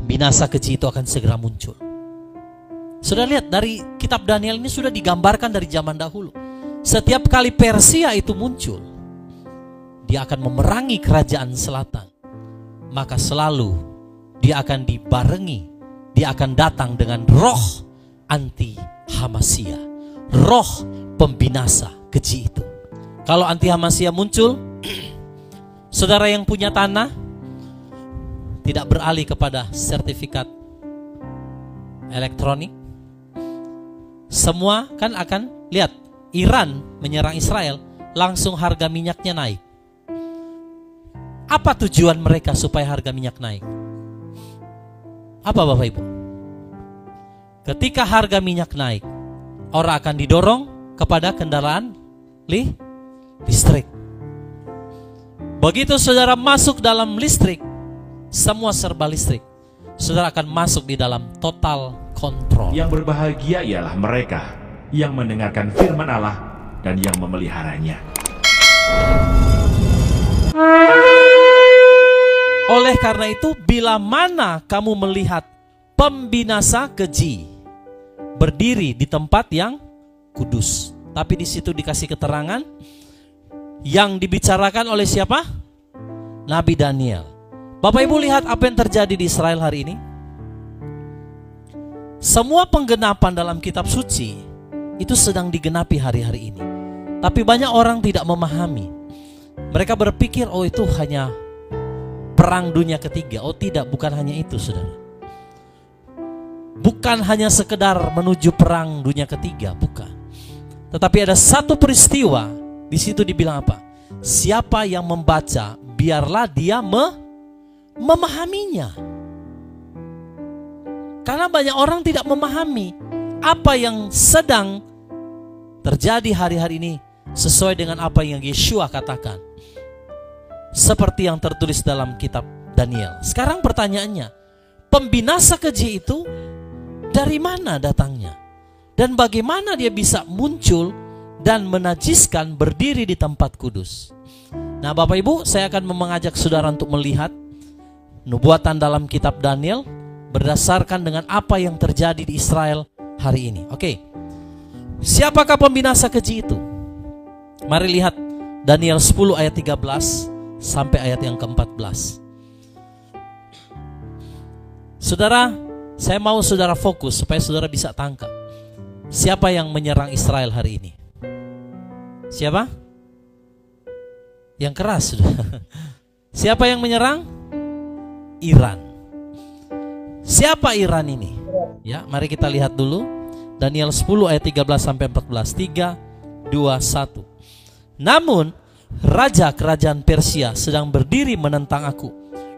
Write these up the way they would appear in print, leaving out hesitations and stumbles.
Pembinasa keji itu akan segera muncul. Sudah lihat dari kitab Daniel ini sudah digambarkan dari zaman dahulu. Setiap kali Persia itu muncul, dia akan memerangi kerajaan selatan. Maka selalu dia akan dibarengi, dia akan datang dengan roh anti Hamasia, roh pembinasa keji itu. Kalau anti Hamasia muncul, saudara yang punya tanah tidak beralih kepada sertifikat elektronik. Semua kan akan lihat, Iran menyerang Israel, langsung harga minyaknya naik. Apa tujuan mereka supaya harga minyak naik? Apa Bapak Ibu? Ketika harga minyak naik, orang akan didorong kepada kendaraan listrik. Begitu saudara masuk dalam listrik, semua serba listrik, saudara akan masuk di dalam total kontrol. Yang berbahagia ialah mereka yang mendengarkan firman Allah dan yang memeliharanya. Oleh karena itu, bila mana kamu melihat pembinasa keji berdiri di tempat yang kudus. Tapi di situ dikasih keterangan yang dibicarakan oleh siapa? Nabi Daniel. Bapak Ibu lihat apa yang terjadi di Israel hari ini. Semua penggenapan dalam kitab suci itu sedang digenapi hari-hari ini. Tapi banyak orang tidak memahami. Mereka berpikir, oh itu hanya perang dunia ketiga. Oh tidak, bukan hanya itu saudara. Bukan hanya sekedar menuju perang dunia ketiga, bukan. Tetapi ada satu peristiwa, di situ dibilang apa? Siapa yang membaca, biarlah dia memahaminya. Karena banyak orang tidak memahami apa yang sedang terjadi hari-hari ini sesuai dengan apa yang Yeshua katakan. Seperti yang tertulis dalam kitab Daniel. Sekarang pertanyaannya, pembinasa keji itu dari mana datangnya? Dan bagaimana dia bisa muncul dan menajiskan berdiri di tempat kudus? Nah Bapak Ibu, saya akan mengajak saudara untuk melihat nubuatan dalam kitab Daniel berdasarkan dengan apa yang terjadi di Israel hari ini. Oke, siapakah pembinasa keji itu? Mari lihat Daniel 10 ayat 13 sampai ayat yang ke-14. Saudara, saya mau saudara fokus supaya saudara bisa tangkap. Siapa yang menyerang Israel hari ini? Siapa? Yang keras sudah. Siapa yang menyerang? Iran. Siapa Iran ini? Ya, mari kita lihat dulu. Daniel 10 ayat 13 sampai 14. 3, 2, 1. Namun raja kerajaan Persia sedang berdiri menentang aku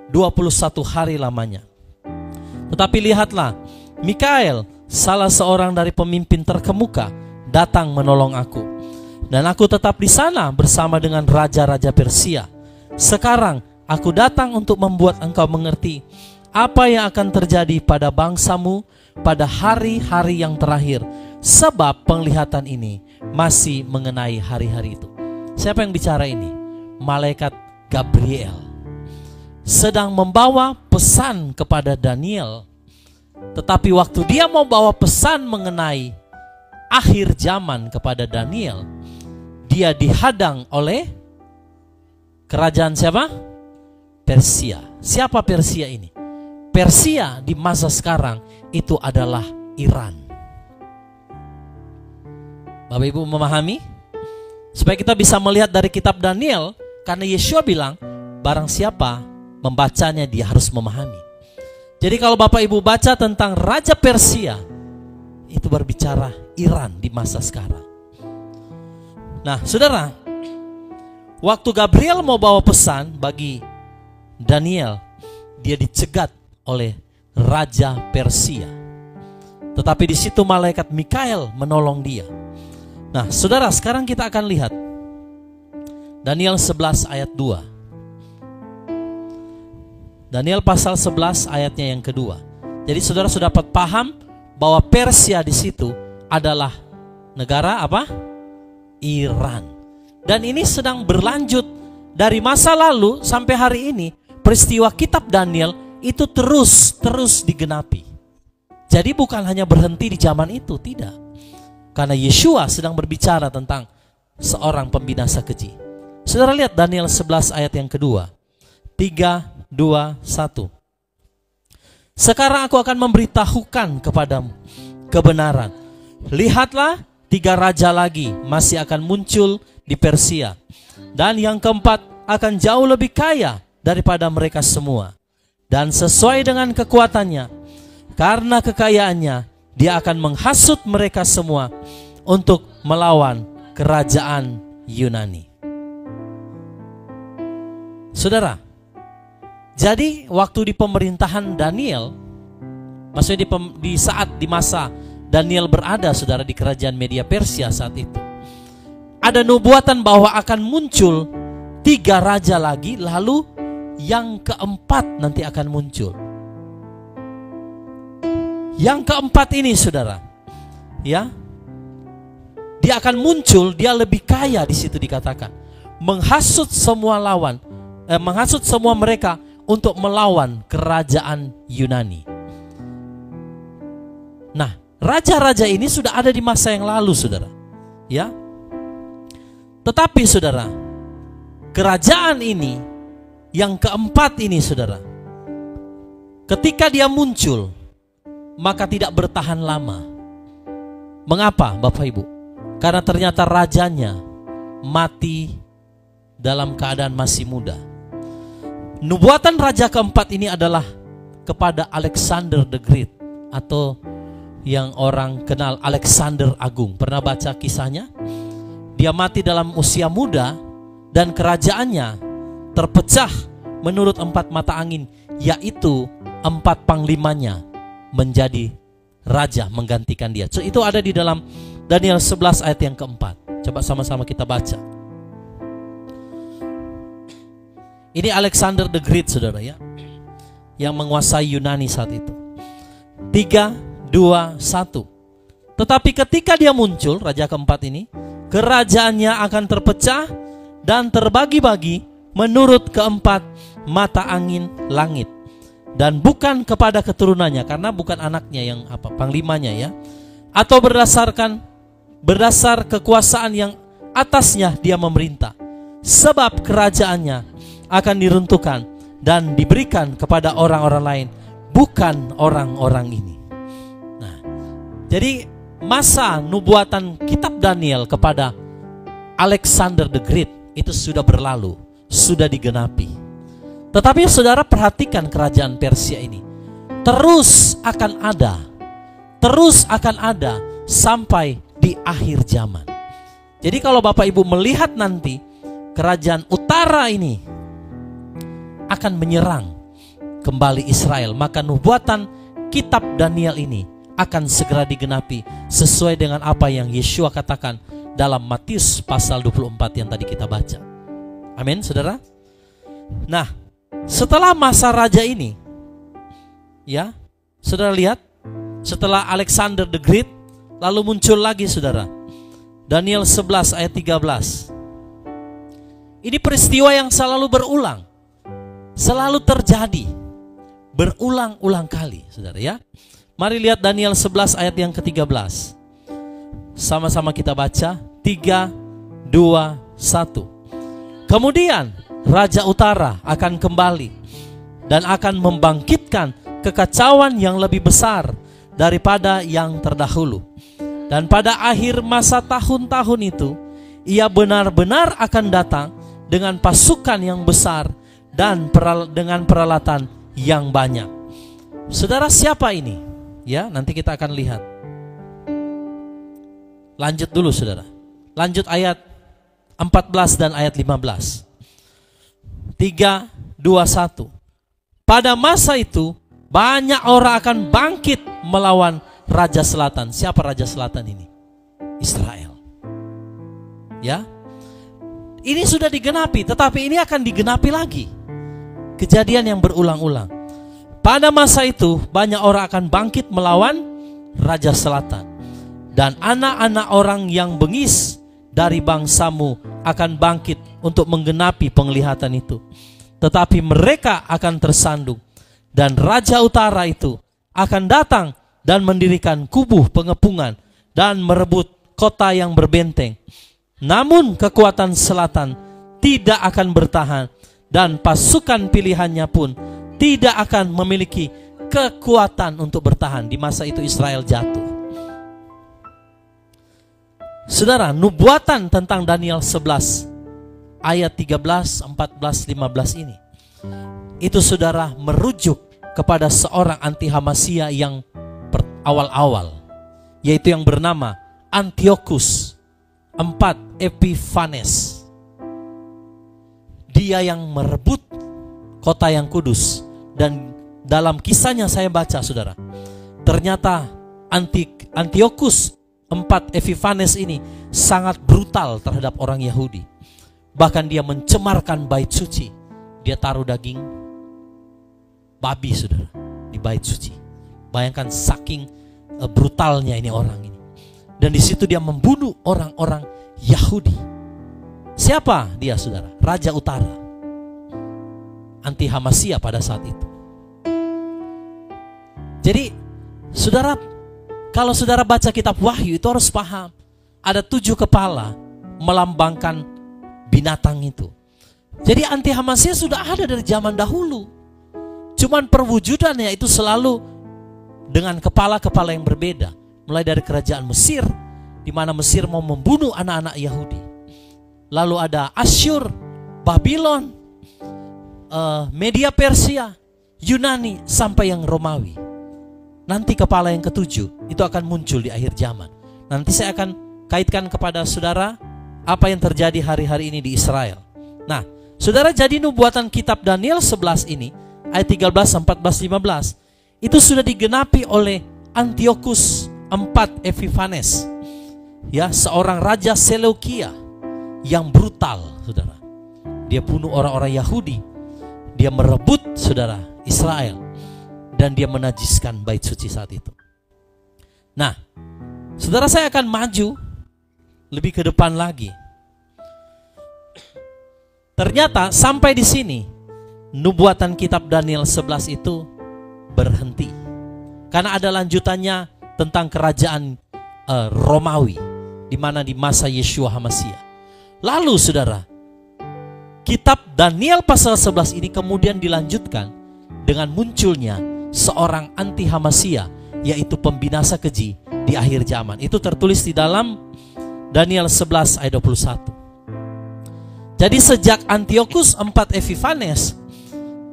21 hari lamanya. Tetapi lihatlah, Mikael, salah seorang dari pemimpin terkemuka, datang menolong aku. Dan aku tetap di sana bersama dengan raja-raja Persia. Sekarang aku datang untuk membuat engkau mengerti apa yang akan terjadi pada bangsamu pada hari-hari yang terakhir. Sebab penglihatan ini masih mengenai hari-hari itu. Siapa yang bicara ini? Malaikat Gabriel sedang membawa pesan kepada Daniel. Tetapi waktu dia mau bawa pesan mengenai akhir zaman kepada Daniel, dia dihadang oleh kerajaan siapa? Persia. Siapa Persia ini? Persia di masa sekarang itu adalah Iran. Bapak Ibu memahami? Supaya kita bisa melihat dari kitab Daniel, karena Yeshua bilang, barang siapa membacanya dia harus memahami. Jadi kalau Bapak Ibu baca tentang Raja Persia, itu berbicara Iran di masa sekarang. Nah saudara, waktu Gabriel mau bawa pesan bagi Daniel, dia dicegat oleh Raja Persia. Tetapi di situ malaikat Mikael menolong dia. Nah saudara, sekarang kita akan lihat Daniel 11 ayat 2. Daniel pasal 11 ayatnya yang kedua. Jadi saudara sudah dapat paham bahwa Persia di situ adalah negara apa? Iran. Dan ini sedang berlanjut dari masa lalu sampai hari ini. Peristiwa kitab Daniel itu terus digenapi. Jadi bukan hanya berhenti di zaman itu, tidak. Karena Yeshua sedang berbicara tentang seorang pembinasa keji. Saudara lihat Daniel 11 ayat yang kedua. 3, 2, 1. Sekarang aku akan memberitahukan kepadamu kebenaran. Lihatlah, 3 raja lagi masih akan muncul di Persia. Dan yang keempat akan jauh lebih kaya daripada mereka semua. Dan sesuai dengan kekuatannya, karena kekayaannya, dia akan menghasut mereka semua untuk melawan kerajaan Yunani. Saudara, jadi waktu di pemerintahan Daniel, maksudnya di masa Daniel berada, saudara, di kerajaan Media Persia saat itu, ada nubuatan bahwa akan muncul 3 raja lagi, lalu yang keempat nanti akan muncul. Yang keempat ini, saudara, ya, dia akan muncul, dia lebih kaya, di situ dikatakan, menghasut semua menghasut semua mereka untuk melawan kerajaan Yunani. Nah, raja-raja ini sudah ada di masa yang lalu, saudara, ya. Tetapi, saudara, kerajaan ini, yang keempat ini, saudara, ketika dia muncul, maka tidak bertahan lama. Mengapa, Bapak Ibu? Karena ternyata rajanya mati dalam keadaan masih muda. Nubuatan raja keempat ini adalah kepada Alexander the Great, atau yang orang kenal Alexander Agung. Pernah baca kisahnya? Dia mati dalam usia muda dan kerajaannya terpecah menurut 4 mata angin, yaitu 4 panglimanya menjadi raja menggantikan dia. So, itu ada di dalam Daniel 11 ayat yang keempat. Coba sama-sama kita baca. Ini Alexander the Great, saudara, ya, yang menguasai Yunani saat itu. 3, 2, 1. Tetapi ketika dia muncul, raja keempat ini, kerajaannya akan terpecah dan terbagi-bagi menurut 4 mata angin langit. Dan bukan kepada keturunannya, karena bukan anaknya yang panglimanya, ya, atau berdasar kekuasaan yang atasnya dia memerintah, sebab kerajaannya akan diruntuhkan dan diberikan kepada orang-orang lain, bukan orang-orang ini. Nah, jadi masa nubuatan kitab Daniel kepada Alexander the Great itu sudah berlalu, sudah digenapi. Tetapi saudara perhatikan kerajaan Persia ini terus akan ada sampai di akhir zaman. Jadi kalau Bapak Ibu melihat nanti kerajaan utara ini akan menyerang kembali Israel, maka nubuatan kitab Daniel ini akan segera digenapi sesuai dengan apa yang Yeshua katakan dalam Matius pasal 24 yang tadi kita baca. Amin, saudara. Nah, setelah masa raja ini, ya, saudara lihat, setelah Alexander the Great, lalu muncul lagi, saudara, Daniel 11 ayat 13. Ini peristiwa yang selalu berulang, selalu terjadi, berulang-ulang kali, saudara, ya. Mari lihat Daniel 11 ayat yang ke-13. Sama-sama kita baca. 3, 2, 1. Kemudian Raja Utara akan kembali dan akan membangkitkan kekacauan yang lebih besar daripada yang terdahulu. Dan pada akhir masa tahun-tahun itu, ia benar-benar akan datang dengan pasukan yang besar dan dengan peralatan yang banyak. Saudara, siapa ini? Ya, nanti kita akan lihat. Lanjut dulu, saudara. Lanjut ayat 14 dan ayat 15. 3, 2, 1. Pada masa itu banyak orang akan bangkit melawan Raja Selatan. Siapa Raja Selatan ini? Israel. Ya. Ini sudah digenapi, tetapi ini akan digenapi lagi. Kejadian yang berulang-ulang. Pada masa itu banyak orang akan bangkit melawan Raja Selatan. Dan anak-anak orang yang bengis dari bangsamu akan bangkit untuk menggenapi penglihatan itu. Tetapi mereka akan tersandung Dan raja utara itu akan datang dan mendirikan kubu pengepungan dan merebut kota yang berbenteng. Namun kekuatan selatan tidak akan bertahan, dan pasukan pilihannya pun tidak akan memiliki kekuatan untuk bertahan. Di masa itu Israel jatuh. Saudara, nubuatan tentang Daniel 11 ayat 13, 14, 15 ini, itu saudara merujuk kepada seorang anti Hamasia yang awal-awal, yaitu yang bernama Antiochus IV Epiphanes. Dia yang merebut kota yang kudus. Dan dalam kisahnya saya baca, saudara, ternyata Antiochus IV Epiphanes ini sangat brutal terhadap orang Yahudi. Bahkan dia mencemarkan bait suci. Dia taruh daging babi, saudara, di bait suci. Bayangkan saking brutalnya ini orang ini. Dan di situ dia membunuh orang-orang Yahudi. Siapa dia, saudara? Raja utara, anti Hamasia pada saat itu. Jadi saudara, kalau saudara baca kitab Wahyu itu harus paham, ada 7 kepala melambangkan binatang itu. Jadi anti Hamasia sudah ada dari zaman dahulu. Cuman perwujudannya itu selalu dengan kepala-kepala yang berbeda. Mulai dari kerajaan Mesir, di mana Mesir mau membunuh anak-anak Yahudi. Lalu ada Asyur, Babylon, Media Persia, Yunani, sampai yang Romawi. Nanti kepala yang ke-7 itu akan muncul di akhir zaman. Nanti saya akan kaitkan kepada saudara apa yang terjadi hari-hari ini di Israel. Nah, saudara, jadi nubuatan kitab Daniel 11 ini ayat 13, 14, 15 itu sudah digenapi oleh Antiochus IV Epiphanes, ya, seorang raja Seleukia yang brutal, saudara. Dia bunuh orang-orang Yahudi, dia merebut, saudara, Israel, dan dia menajiskan bait suci saat itu. Nah, saudara, saya akan maju lebih ke depan lagi. Ternyata sampai di sini nubuatan kitab Daniel 11 itu berhenti. Karena ada lanjutannya tentang kerajaan Romawi, di mana di masa Yeshua HaMashiach. Lalu saudara, kitab Daniel pasal 11 ini kemudian dilanjutkan dengan munculnya seorang anti HaMashiach, yaitu pembinasa keji di akhir zaman. Itu tertulis di dalam Daniel 11 ayat 21. Jadi sejak Antiochus IV Epiphanes,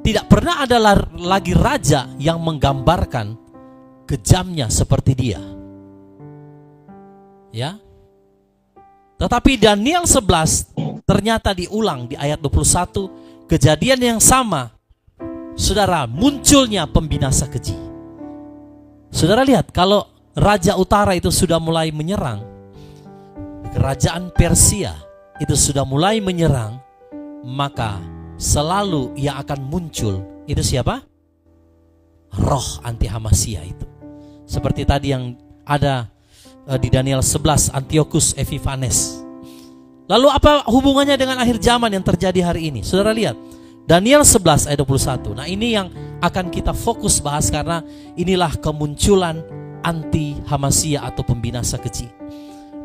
tidak pernah ada lagi raja yang menggambarkan kejamnya seperti dia. Ya. Tetapi Daniel 11 ternyata diulang di ayat 21, kejadian yang sama. Saudara, munculnya pembinasa keji. Saudara lihat, kalau raja utara itu sudah mulai menyerang, kerajaan Persia itu sudah mulai menyerang, maka selalu yang akan muncul itu siapa? Roh anti HaMashiach itu. Seperti tadi yang ada di Daniel 11, Antiochus Epiphanes. Lalu apa hubungannya dengan akhir zaman yang terjadi hari ini? Saudara lihat, Daniel 11 ayat 21. Nah, ini yang akan kita fokus bahas, karena inilah kemunculan anti HaMashiach atau pembinasa keji.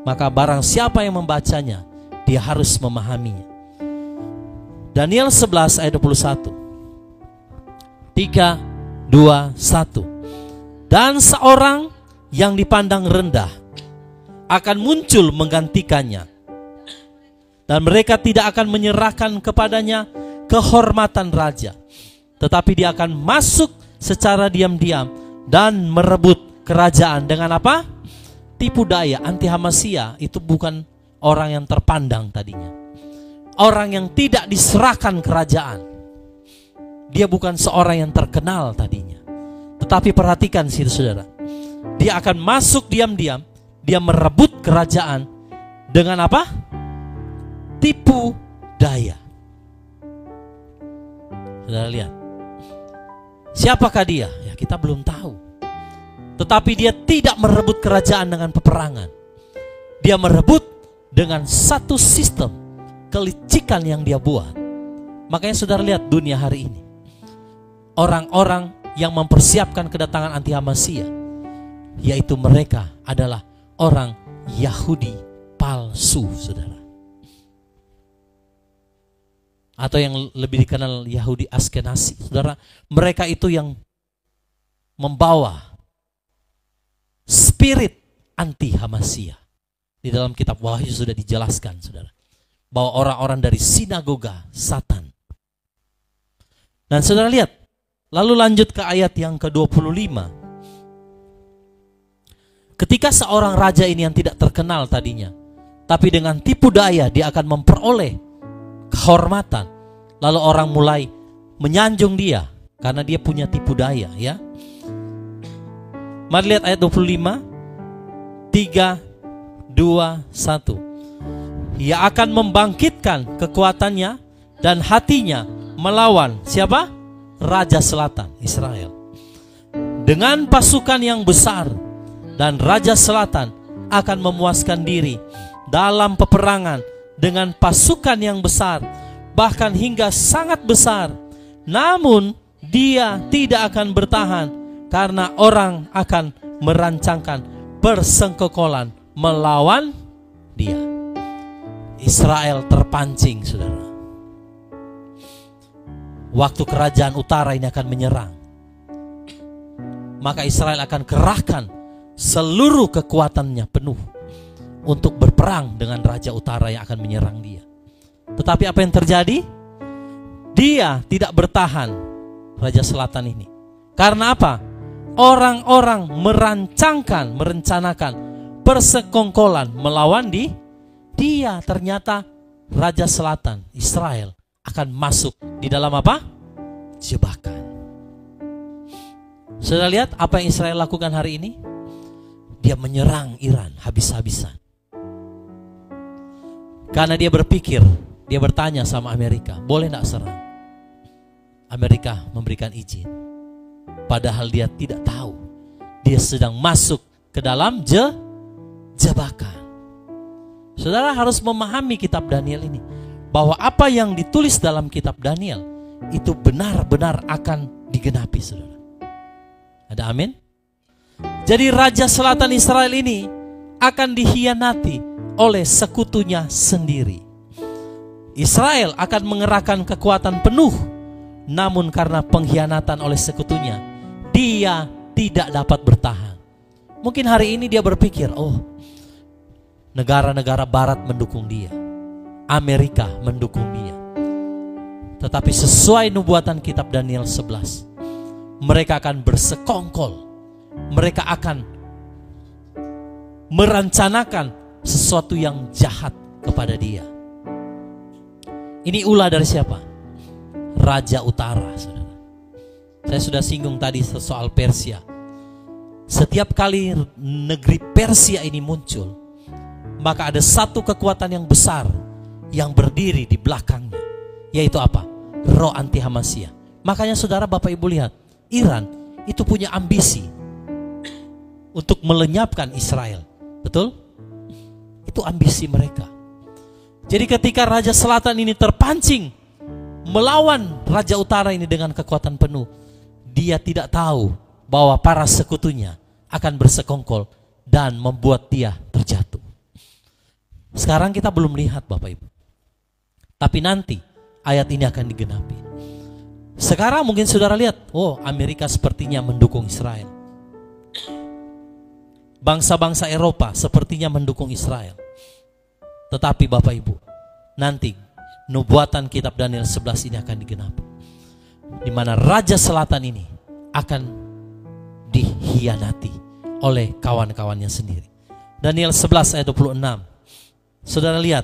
Maka barang siapa yang membacanya, dia harus memahaminya. Daniel 11 ayat 21. 3, 2, 1. Dan seorang yang dipandang rendah akan muncul menggantikannya, dan mereka tidak akan menyerahkan kepadanya kehormatan raja, tetapi dia akan masuk secara diam-diam dan merebut kerajaan dengan apa? Tipu daya. Anti HaMashiach itu bukan orang yang terpandang tadinya, orang yang tidak diserahkan kerajaan. Dia bukan seorang yang terkenal tadinya. Tetapi perhatikan situ saudara, dia akan masuk diam-diam, dia merebut kerajaan dengan apa? Tipu daya. Saudara lihat, siapakah dia? Ya, kita belum tahu. Tetapi dia tidak merebut kerajaan dengan peperangan. Dia merebut dengan satu sistem kelicikan yang dia buat. Makanya saudara lihat dunia hari ini, orang-orang yang mempersiapkan kedatangan anti-Hamasia, yaitu mereka adalah orang Yahudi palsu, saudara. Atau yang lebih dikenal Yahudi Askenazi, saudara. Mereka itu yang membawa spirit anti-Hamasia. Di dalam kitab Wahyu sudah dijelaskan, saudara, bahwa orang-orang dari sinagoga Satan. Dan saudara lihat, lalu lanjut ke ayat yang ke-25. Ketika seorang raja ini yang tidak terkenal tadinya, tapi dengan tipu daya dia akan memperoleh kehormatan. Lalu orang mulai menyanjung dia karena dia punya tipu daya, ya. Mari lihat ayat 25. 3, 2, 1. Ia akan membangkitkan kekuatannya dan hatinya melawan siapa? Raja Selatan, Israel. Dengan pasukan yang besar, dan Raja Selatan akan memuaskan diri dalam peperangan dengan pasukan yang besar, bahkan hingga sangat besar. Namun dia tidak akan bertahan karena orang akan merancangkan persengkokolan melawan dia. Israel terpancing, saudara. Waktu kerajaan utara ini akan menyerang, maka Israel akan kerahkan seluruh kekuatannya penuh untuk berperang dengan raja utara yang akan menyerang dia. Tetapi apa yang terjadi? Dia tidak bertahan, Raja Selatan ini. Karena apa? Orang-orang merencanakan persekongkolan melawan dia. Ternyata Raja Selatan, Israel, akan masuk di dalam apa? Jebakan. Sudah lihat apa yang Israel lakukan hari ini? Dia menyerang Iran habis-habisan. Karena dia berpikir, dia bertanya sama Amerika, boleh tidak serang? Amerika memberikan izin. Padahal dia tidak tahu, dia sedang masuk ke dalam jebakan. Saudara harus memahami kitab Daniel ini, bahwa apa yang ditulis dalam kitab Daniel itu benar-benar akan digenapi, saudara. Ada amin? Jadi Raja Selatan Israel ini akan dikhianati oleh sekutunya sendiri. Israel akan mengerahkan kekuatan penuh, namun karena pengkhianatan oleh sekutunya, dia tidak dapat bertahan. Mungkin hari ini dia berpikir, oh, negara-negara barat mendukung dia, Amerika mendukung dia. Tetapi sesuai nubuatan kitab Daniel 11, mereka akan bersekongkol. Mereka akan merencanakan sesuatu yang jahat kepada dia. Ini ulah dari siapa? Raja Utara, saudara. Saya sudah singgung tadi soal Persia. Setiap kali negeri Persia ini muncul, maka ada satu kekuatan yang besar yang berdiri di belakangnya, yaitu apa? Roh anti-Hamasia. Makanya saudara, Bapak Ibu lihat, Iran itu punya ambisi untuk melenyapkan Israel. Betul? Itu ambisi mereka. Jadi ketika Raja Selatan ini terpancing melawan Raja Utara ini dengan kekuatan penuh, dia tidak tahu bahwa para sekutunya akan bersekongkol dan membuat dia terjatuh. Sekarang kita belum lihat, Bapak Ibu, tapi nanti ayat ini akan digenapi. Sekarang mungkin saudara lihat, oh, Amerika sepertinya mendukung Israel. Bangsa-bangsa Eropa sepertinya mendukung Israel. Tetapi Bapak Ibu, nanti nubuatan kitab Daniel 11 ini akan digenapi, di mana Raja Selatan ini akan dikhianati oleh kawan-kawannya sendiri. Daniel 11 ayat 26. Saudara lihat,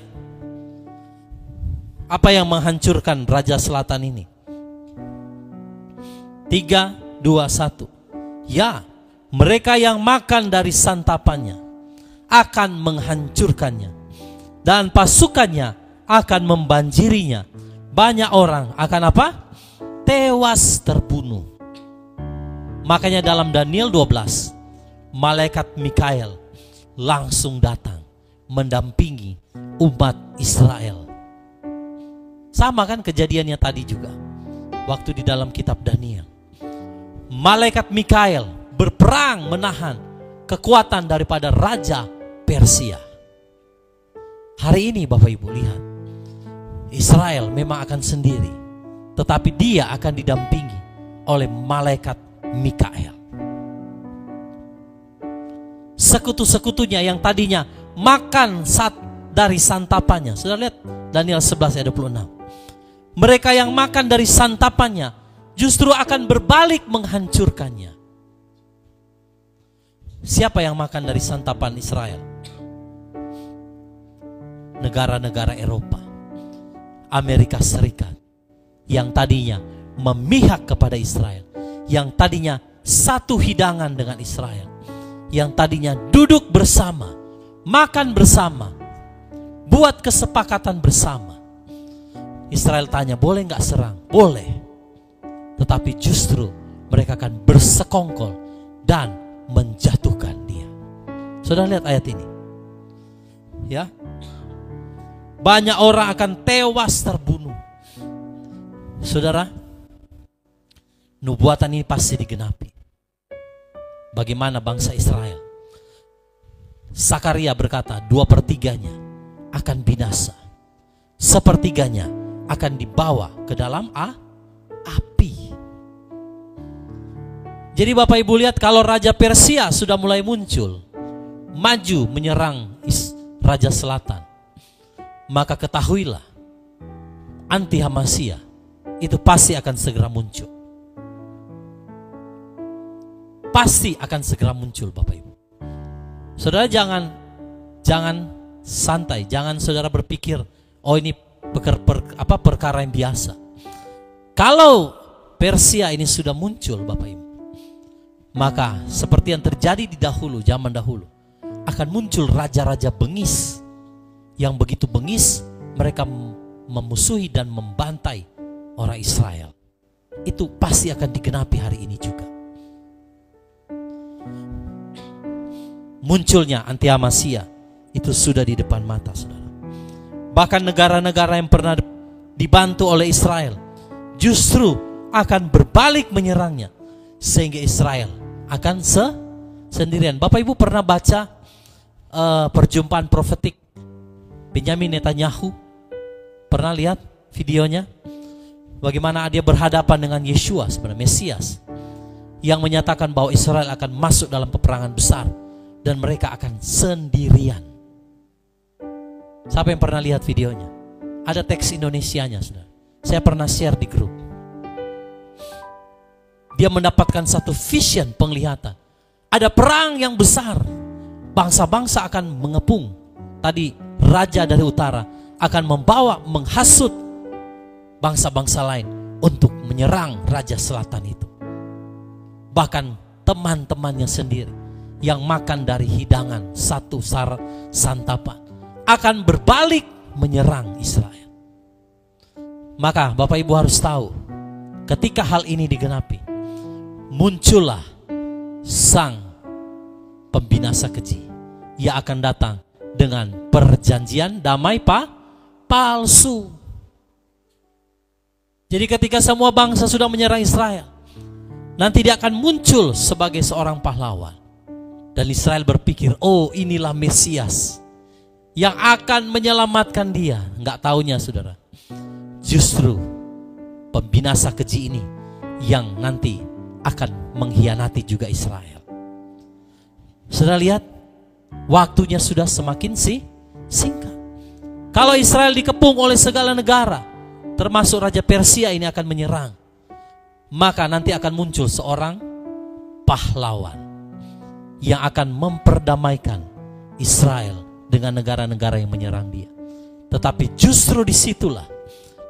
apa yang menghancurkan Raja Selatan ini? 3, 2, 1. Ya, mereka yang makan dari santapannya akan menghancurkannya, dan pasukannya akan membanjirinya. Banyak orang akan apa? Tewas terbunuh. Makanya dalam Daniel 12, malaikat Mikael langsung datang mendampingi umat Israel. Sama kan kejadiannya tadi juga, waktu di dalam kitab Daniel. malaikat Mikael berperang menahan kekuatan daripada Raja Persia. Hari ini Bapak Ibu lihat, Israel memang akan sendiri, tetapi dia akan didampingi oleh malaikat Mikael. Sekutu-sekutunya yang tadinya makan dari santapannya. Sudah lihat Daniel 11 ayat 26. Mereka yang makan dari santapannya justru akan berbalik menghancurkannya. Siapa yang makan dari santapan Israel? Negara-negara Eropa, Amerika Serikat, yang tadinya memihak kepada Israel, yang tadinya satu hidangan dengan Israel, yang tadinya duduk bersama, makan bersama, buat kesepakatan bersama. Israel tanya, boleh nggak serang? Boleh. Tetapi justru mereka akan bersekongkol dan menjatuhkan dia. Saudara lihat ayat ini. Ya. Banyak orang akan tewas terbunuh. Saudara, nubuatan ini pasti digenapi. Bagaimana bangsa Israel? Sakaria berkata 2/3 akan binasa. 1/3 akan dibawa ke dalam api. Jadi Bapak Ibu lihat, kalau Raja Persia sudah mulai muncul, maju menyerang Raja Selatan, maka ketahuilah anti Hamasia itu pasti akan segera muncul. Pasti akan segera muncul Bapak Ibu. Saudara jangan santai, jangan saudara berpikir, oh ini perkara yang biasa. Kalau Persia ini sudah muncul Bapak Ibu, maka seperti yang terjadi di zaman dahulu, akan muncul raja-raja bengis, yang begitu bengis mereka memusuhi dan membantai orang Israel. Itu pasti akan digenapi hari ini juga. Munculnya anti Hamasia itu sudah di depan mata saudara. Bahkan negara-negara yang pernah dibantu oleh Israel justru akan berbalik menyerangnya, sehingga Israel akan sendirian. Bapak Ibu pernah baca perjumpaan profetik Benyamin Netanyahu? Pernah lihat videonya? Bagaimana dia berhadapan dengan Yeshua, sebenarnya Mesias, yang menyatakan bahwa Israel akan masuk dalam peperangan besar dan mereka akan sendirian. Siapa yang pernah lihat videonya? Ada teks Indonesianya, saudara. Saya pernah share di grup. Dia mendapatkan satu vision, penglihatan. Ada perang yang besar. Bangsa-bangsa akan mengepung. Tadi raja dari utara akan menghasut bangsa-bangsa lain untuk menyerang raja selatan itu. Bahkan teman-temannya sendiri yang makan dari hidangan satu santapan akan berbalik menyerang Israel. Maka Bapak Ibu harus tahu, ketika hal ini digenapi, muncullah sang pembinasa keji. Ia akan datang dengan perjanjian damai palsu. Jadi ketika semua bangsa sudah menyerang Israel, nanti dia akan muncul sebagai seorang pahlawan. Dan Israel berpikir, oh inilah Mesias yang akan menyelamatkan dia. Enggak taunya saudara, justru pembinasa keji ini yang nanti akan mengkhianati juga Israel. Saudara lihat, waktunya sudah semakin singkat. Kalau Israel dikepung oleh segala negara, termasuk Raja Persia ini akan menyerang, maka nanti akan muncul seorang pahlawan yang akan memperdamaikan Israel dengan negara-negara yang menyerang dia. Tetapi justru disitulah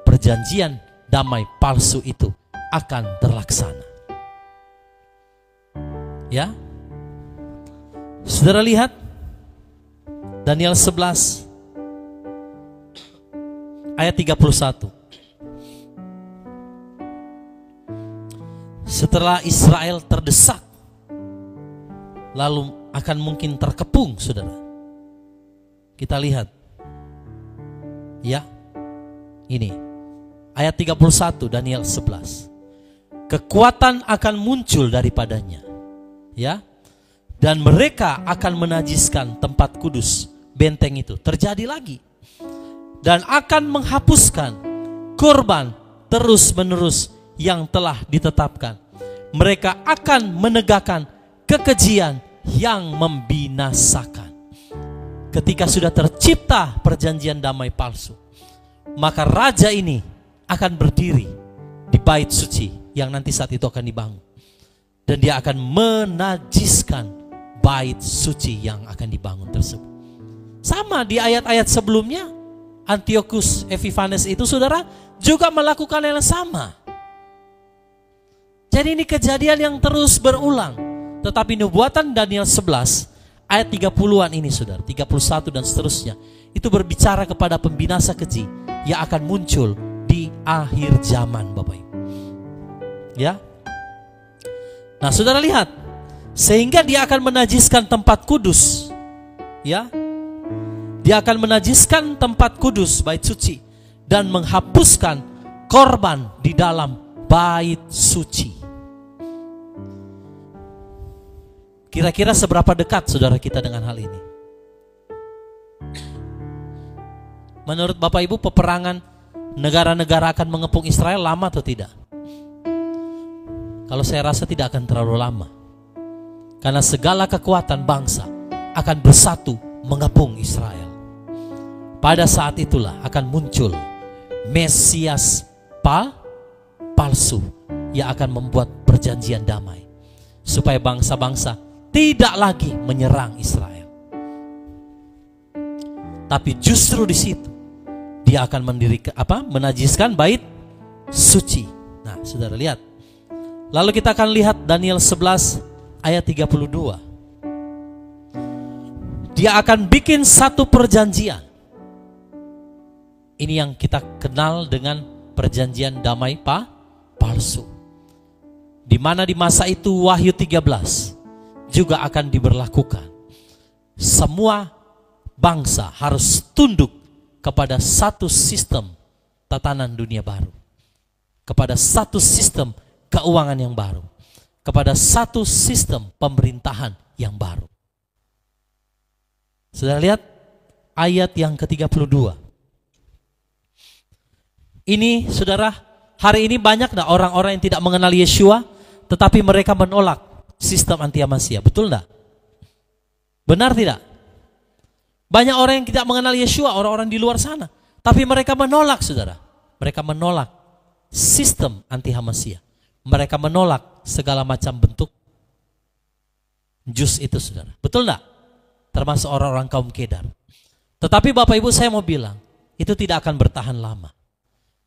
perjanjian damai palsu itu akan terlaksana. Ya, saudara lihat Daniel 11 ayat 31. Setelah Israel terdesak, lalu akan mungkin terkepung, saudara. Kita lihat, ya, ini ayat 31 Daniel 11. kekuatan akan muncul daripadanya, ya, dan mereka akan menajiskan tempat kudus, benteng itu. Terjadi lagi, dan akan menghapuskan kurban terus-menerus yang telah ditetapkan. Mereka akan menegakkan kekejian yang membinasakan. Ketika sudah tercipta perjanjian damai palsu, maka raja ini akan berdiri di bait suci yang nanti saat itu akan dibangun, dan dia akan menajiskan bait suci yang akan dibangun tersebut. Sama di ayat-ayat sebelumnya, Antiochus Epiphanes itu, saudara, juga melakukan yang sama. Jadi ini kejadian yang terus berulang. Tetapi nubuatan Daniel 11 ayat 30-an ini, saudara, 31 dan seterusnya, itu berbicara kepada pembinasa keji yang akan muncul di akhir zaman, Bapak Ibu. Ya. Nah, saudara lihat, sehingga dia akan menajiskan tempat kudus. Ya. Dia akan menajiskan tempat kudus, bait suci, dan menghapuskan korban di dalam bait suci. Kira-kira seberapa dekat saudara kita dengan hal ini? Menurut Bapak Ibu, peperangan negara-negara akan mengepung Israel lama atau tidak? Kalau saya rasa tidak akan terlalu lama. Karena segala kekuatan bangsa akan bersatu mengepung Israel. Pada saat itulah akan muncul Mesias palsu yang akan membuat perjanjian damai, supaya bangsa-bangsa tidak lagi menyerang Israel. Tapi justru di situ dia akan menajiskan bait suci. Nah, saudara lihat. Lalu kita akan lihat Daniel 11 ayat 32. Dia akan bikin satu perjanjian. Ini yang kita kenal dengan perjanjian damai palsu. Di mana di masa itu Wahyu 13 juga akan diberlakukan. Semua bangsa harus tunduk kepada satu sistem tatanan dunia baru, kepada satu sistem keuangan yang baru, kepada satu sistem pemerintahan yang baru. Saudara lihat ayat yang ke-32. Ini, saudara, hari ini banyak orang-orang yang tidak mengenal Yeshua, tetapi mereka menolak sistem anti-Amasya. Betul enggak? Benar tidak? Banyak orang yang tidak mengenal Yeshua, orang-orang di luar sana, tapi mereka menolak, saudara. Mereka menolak sistem anti-Hamasya. Mereka menolak segala macam bentuk jus itu, saudara. Betul enggak? Termasuk orang-orang kaum Kedar. Tetapi Bapak Ibu, saya mau bilang, itu tidak akan bertahan lama.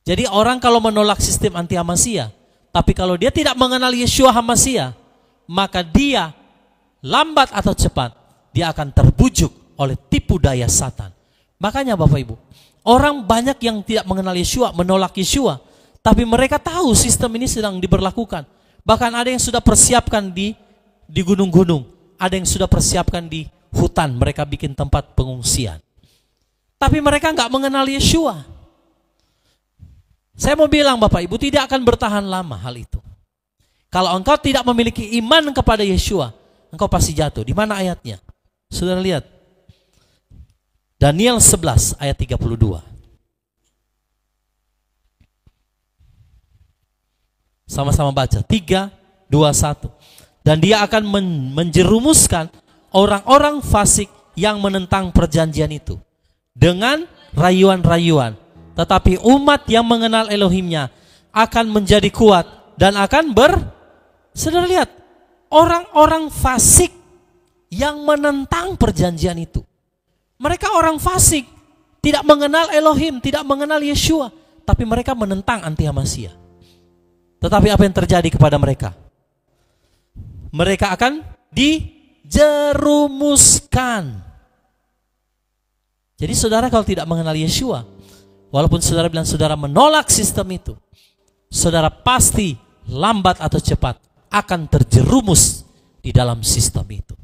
Jadi orang kalau menolak sistem anti-Hamasya, tapi kalau dia tidak mengenal Yeshua Hamasya, maka dia lambat atau cepat dia akan terbujuk oleh tipu daya Satan. Makanya Bapak Ibu, orang banyak yang tidak mengenal Yeshua, menolak Yeshua, tapi mereka tahu sistem ini sedang diberlakukan. Bahkan ada yang sudah persiapkan di gunung-gunung, ada yang sudah persiapkan di hutan, mereka bikin tempat pengungsian. Tapi mereka nggak mengenal Yeshua. Saya mau bilang Bapak Ibu, tidak akan bertahan lama hal itu. Kalau engkau tidak memiliki iman kepada Yeshua, engkau pasti jatuh. Di mana ayatnya? Saudara lihat. Daniel 11 ayat 32. Sama-sama baca. 3, 2, 1. Dan dia akan menjerumuskan orang-orang fasik yang menentang perjanjian itu dengan rayuan-rayuan. Tetapi umat yang mengenal Elohimnya akan menjadi kuat dan akan saudara lihat, orang-orang fasik yang menentang perjanjian itu. Mereka orang fasik, tidak mengenal Elohim, tidak mengenal Yeshua, tapi mereka menentang anti-Hamasya. Tetapi apa yang terjadi kepada mereka? Mereka akan dijerumuskan. Jadi saudara kalau tidak mengenal Yeshua, walaupun saudara bilang saudara menolak sistem itu, saudara pasti lambat atau cepat akan terjerumus di dalam sistem itu.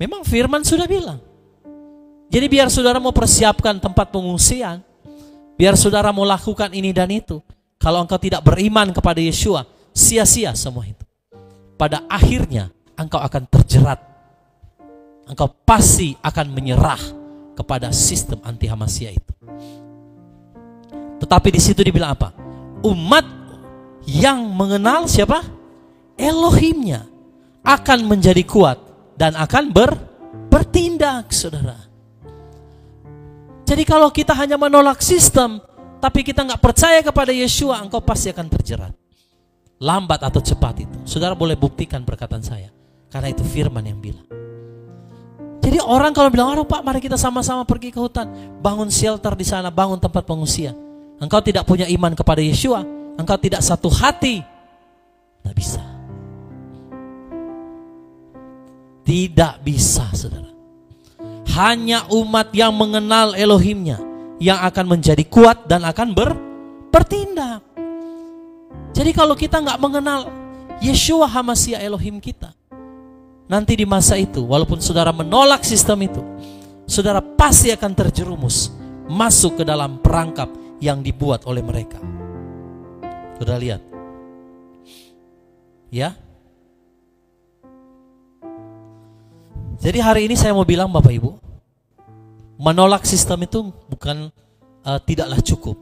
Memang firman sudah bilang. Jadi biar saudara mau persiapkan tempat pengungsian, biar saudara mau lakukan ini dan itu, kalau engkau tidak beriman kepada Yeshua, sia-sia semua itu. Pada akhirnya engkau akan terjerat. Engkau pasti akan menyerah kepada sistem anti Hamasya itu. Tetapi di situ dibilang apa? Umat yang mengenal siapa? Elohimnya akan menjadi kuat dan akan bertindak, saudara. Jadi kalau kita hanya menolak sistem, tapi kita nggak percaya kepada Yeshua, engkau pasti akan terjerat. Lambat atau cepat itu. Saudara boleh buktikan perkataan saya. Karena itu firman yang bilang. Jadi orang kalau bilang, "Oh Pak, mari kita sama-sama pergi ke hutan. Bangun shelter di sana, bangun tempat pengungsian." Engkau tidak punya iman kepada Yeshua. Engkau tidak satu hati. Tidak bisa. Tidak bisa, saudara. Hanya umat yang mengenal Elohimnya yang akan menjadi kuat dan akan bertindak. Jadi kalau kita nggak mengenal Yeshua Hamasya Elohim kita, nanti di masa itu, walaupun saudara menolak sistem itu, saudara pasti akan terjerumus masuk ke dalam perangkap yang dibuat oleh mereka. Saudara lihat, ya. Jadi hari ini saya mau bilang Bapak Ibu, menolak sistem itu bukan tidaklah cukup.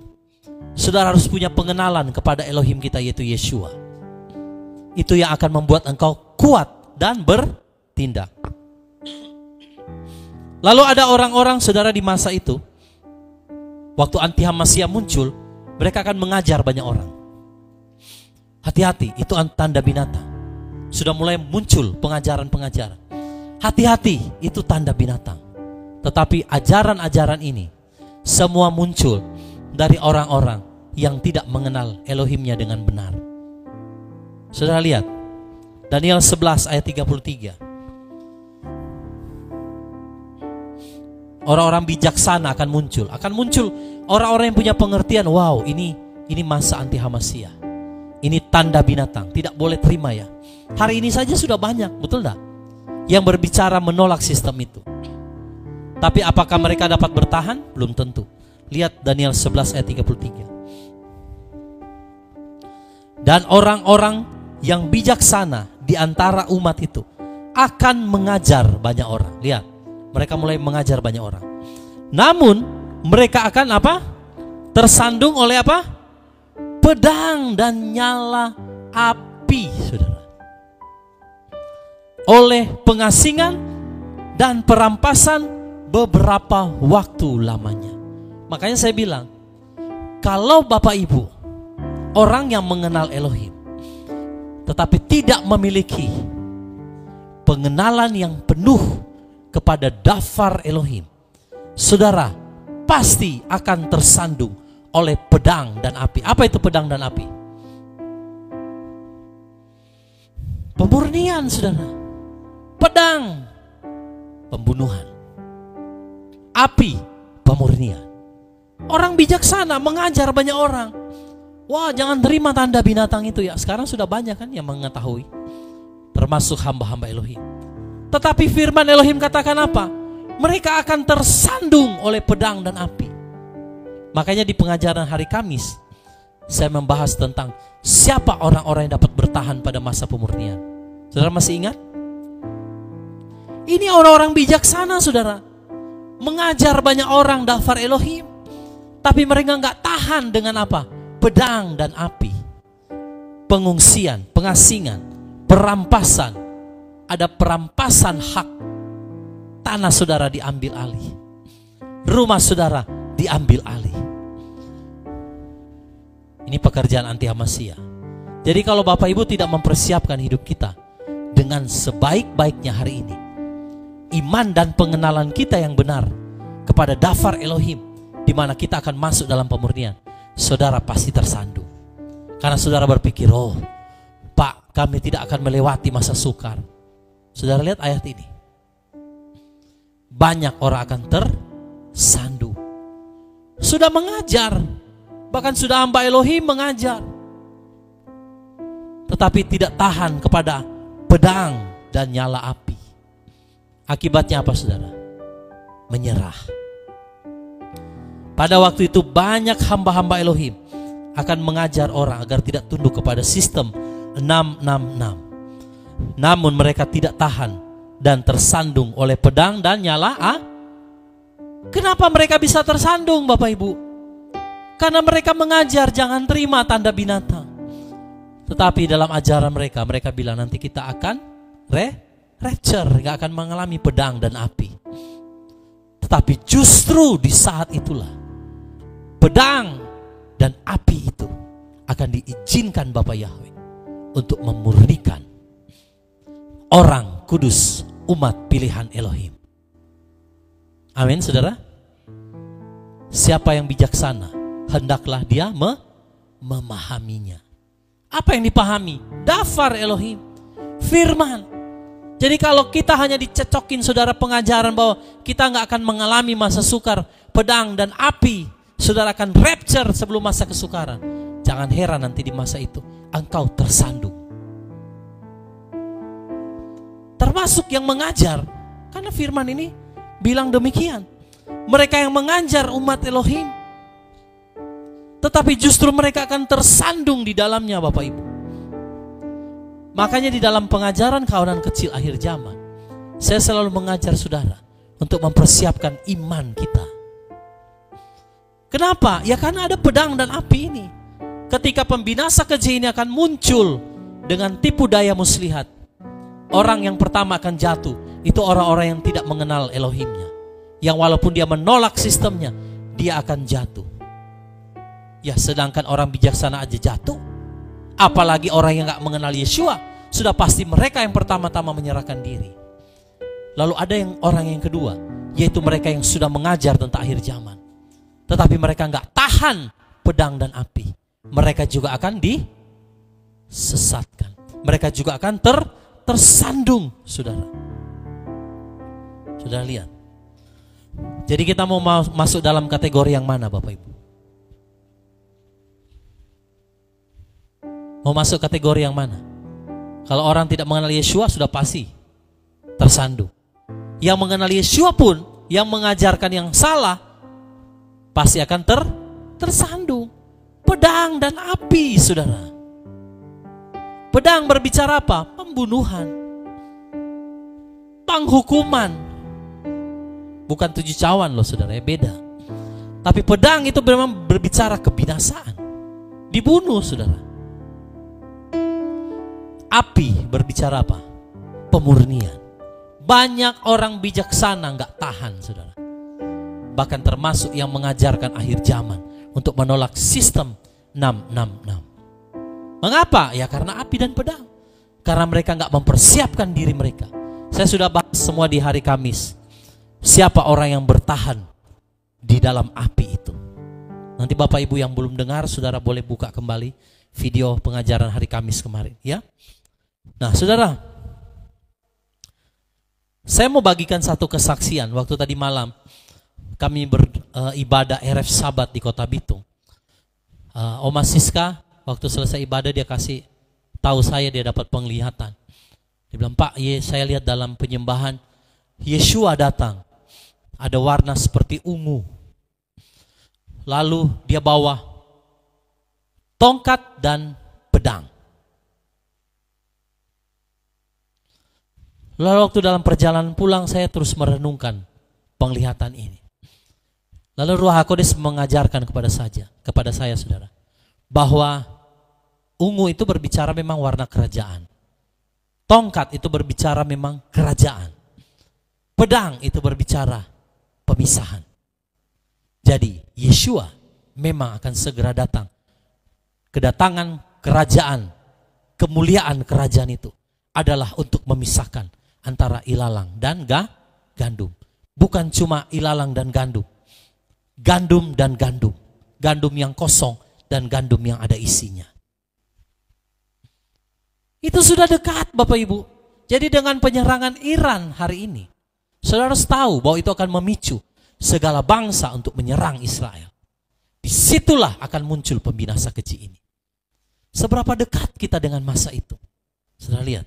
Saudara harus punya pengenalan kepada Elohim kita, yaitu Yeshua. Itu yang akan membuat engkau kuat dan bertindak. Lalu ada orang-orang, saudara, di masa itu, waktu anti Hamasya muncul, mereka akan mengajar banyak orang. Hati-hati, itu tanda binatang. Sudah mulai muncul pengajaran-pengajaran. Hati-hati, itu tanda binatang. Tetapi ajaran-ajaran ini semua muncul dari orang-orang yang tidak mengenal Elohimnya dengan benar. Saudara lihat, Daniel 11 ayat 33. Orang-orang bijaksana akan muncul. Akan muncul orang-orang yang punya pengertian, wow, ini masa anti Hamasya. Ini tanda binatang, tidak boleh terima ya. Hari ini saja sudah banyak, betul tak? Yang berbicara menolak sistem itu. Tapi apakah mereka dapat bertahan? Belum tentu. Lihat Daniel 11 ayat 33. Dan orang-orang yang bijaksana di antara umat itu akan mengajar banyak orang. Lihat, mereka mulai mengajar banyak orang. Namun mereka akan apa? Tersandung oleh apa? Pedang dan nyala api, saudara. Oleh pengasingan dan perampasan beberapa waktu lamanya. Makanya saya bilang, kalau Bapak Ibu orang yang mengenal Elohim tetapi tidak memiliki pengenalan yang penuh kepada dafar Elohim, saudara pasti akan tersandung oleh pedang dan api. Apa itu pedang dan api? Pemurnian, saudara. Pedang, pembunuhan. Api, pemurnian. Orang bijaksana mengajar banyak orang. Wah, jangan terima tanda binatang itu ya. Sekarang sudah banyak kan yang mengetahui, termasuk hamba-hamba Elohim. Tetapi firman Elohim katakan apa? Mereka akan tersandung oleh pedang dan api. Makanya di pengajaran hari Kamis, saya membahas tentang siapa orang-orang yang dapat bertahan pada masa pemurnian. Saudara masih ingat? Ini orang-orang bijaksana, saudara. Mengajar banyak orang dafar Elohim. Tapi mereka nggak tahan dengan apa? Pedang dan api. Pengungsian, pengasingan, perampasan. Ada perampasan hak. Tanah saudara diambil alih. Rumah saudara diambil alih. Ini pekerjaan anti Hamasya. Jadi kalau Bapak Ibu tidak mempersiapkan hidup kita dengan sebaik-baiknya hari ini, iman dan pengenalan kita yang benar kepada dafar Elohim, di mana kita akan masuk dalam pemurnian, saudara pasti tersandung. Karena saudara berpikir, oh Pak, kami tidak akan melewati masa sukar. Saudara lihat ayat ini. Banyak orang akan tersandung. Sudah mengajar, bahkan sudah hamba Elohim mengajar, tetapi tidak tahan kepada pedang dan nyala api. Akibatnya apa, saudara? Menyerah. Pada waktu itu banyak hamba-hamba Elohim akan mengajar orang agar tidak tunduk kepada sistem 666. Namun mereka tidak tahan dan tersandung oleh pedang dan nyala. Kenapa mereka bisa tersandung, Bapak Ibu? Karena mereka mengajar jangan terima tanda binatang. Tetapi dalam ajaran mereka, mereka bilang nanti kita akan rapture, gak akan mengalami pedang dan api. Tetapi justru di saat itulah pedang dan api itu akan diizinkan Bapa Yahweh untuk memurnikan orang kudus, umat pilihan Elohim. Amin, saudara. Siapa yang bijaksana, hendaklah dia memahaminya. Apa yang dipahami? Dafar Elohim, firman. Jadi kalau kita hanya dicecokin, saudara, pengajaran bahwa kita nggak akan mengalami masa sukar, pedang dan api, saudara akan rapture sebelum masa kesukaran. Jangan heran nanti di masa itu engkau tersandung. Termasuk yang mengajar, karena firman ini bilang demikian. Mereka yang mengajar umat Elohim, tetapi justru mereka akan tersandung di dalamnya, Bapak Ibu. Makanya di dalam pengajaran kawanan kecil akhir zaman, saya selalu mengajar saudara untuk mempersiapkan iman kita. Kenapa? Ya karena ada pedang dan api ini. Ketika pembinasa keji ini akan muncul dengan tipu daya muslihat, orang yang pertama akan jatuh itu orang-orang yang tidak mengenal Elohimnya, yang walaupun dia menolak sistemnya, dia akan jatuh. Ya, sedangkan orang bijaksana aja jatuh, apalagi orang yang gak mengenal Yeshua, sudah pasti mereka yang pertama-tama menyerahkan diri. Lalu ada orang yang kedua, yaitu mereka yang sudah mengajar tentang akhir zaman, tetapi mereka gak tahan pedang dan api. Mereka juga akan disesatkan. Mereka juga akan tersandung, saudara. Saudara lihat. Jadi kita mau masuk dalam kategori yang mana, Bapak Ibu? Mau masuk kategori yang mana? Kalau orang tidak mengenal Yeshua sudah pasti tersandung. Yang mengenal Yeshua pun, yang mengajarkan yang salah, pasti akan tersandung. Pedang dan api, saudara. Pedang berbicara apa? Pembunuhan, penghukuman. Bukan 7 cawan loh, saudara, ya beda. Tapi pedang itu memang berbicara kebinasaan, dibunuh, saudara. Api berbicara apa? Pemurnian. Banyak orang bijaksana gak tahan, saudara. Bahkan termasuk yang mengajarkan akhir zaman untuk menolak sistem 666. Mengapa? Ya karena api dan pedang. Karena mereka gak mempersiapkan diri mereka. Saya sudah bahas semua di hari Kamis. Siapa orang yang bertahan di dalam api itu? Nanti Bapak Ibu yang belum dengar, saudara boleh buka kembali video pengajaran hari Kamis kemarin, ya. Nah, saudara, saya mau bagikan satu kesaksian. Waktu tadi malam kami beribadah RF Sabat di Kota Bitung. Oma Siska waktu selesai ibadah dia kasih tahu saya dia dapat penglihatan. Dia bilang, Pak, saya lihat dalam penyembahan Yeshua datang. Ada warna seperti ungu. Lalu dia bawa tongkat dan pedang. Lalu waktu dalam perjalanan pulang saya terus merenungkan penglihatan ini. Lalu Ruach HaKodes mengajarkan kepada saya, saudara, bahwa ungu itu berbicara memang warna kerajaan. Tongkat itu berbicara memang kerajaan. Pedang itu berbicara pemisahan. Jadi Yeshua memang akan segera datang. Kedatangan kerajaan, kemuliaan kerajaan itu adalah untuk memisahkan antara ilalang dan gandum. Bukan cuma ilalang dan gandum. Gandum dan gandum. Gandum yang kosong dan gandum yang ada isinya. Itu sudah dekat, Bapak Ibu. Jadi dengan penyerangan Iran hari ini, saudara harus tahu bahwa itu akan memicu segala bangsa untuk menyerang Israel. Disitulah akan muncul pembinasa keji ini. Seberapa dekat kita dengan masa itu? Saudara lihat.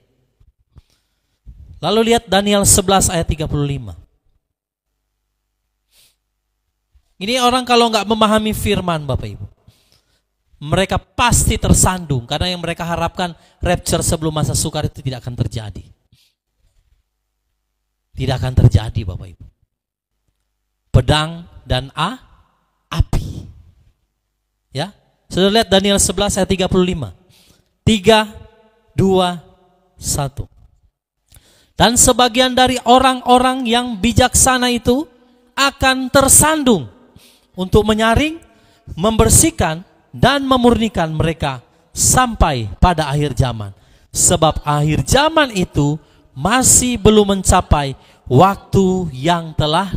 Lalu lihat Daniel 11 ayat 35. Ini orang kalau nggak memahami firman, Bapak Ibu, mereka pasti tersandung. Karena yang mereka harapkan rapture sebelum masa sukar itu tidak akan terjadi. Tidak akan terjadi Bapak Ibu. Pedang dan api. Ya, sudah lihat Daniel 11 ayat 35. 3, 2, 1. Dan sebagian dari orang-orang yang bijaksana itu akan tersandung untuk menyaring, membersihkan, dan memurnikan mereka sampai pada akhir zaman. Sebab akhir zaman itu masih belum mencapai waktu yang telah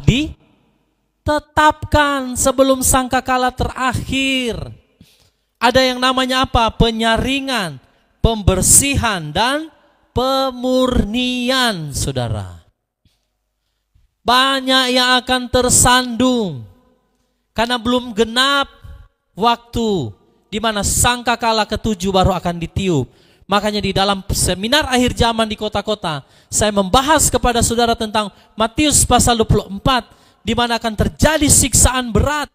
ditetapkan sebelum sangkakala terakhir. Ada yang namanya apa? Penyaringan, pembersihan, dan pemurnian, saudara. Banyak yang akan tersandung karena belum genap waktu di mana sangkakala ke-7 baru akan ditiup. Makanya di dalam seminar akhir zaman di kota-kota, saya membahas kepada saudara tentang Matius pasal 24, di mana akan terjadi siksaan berat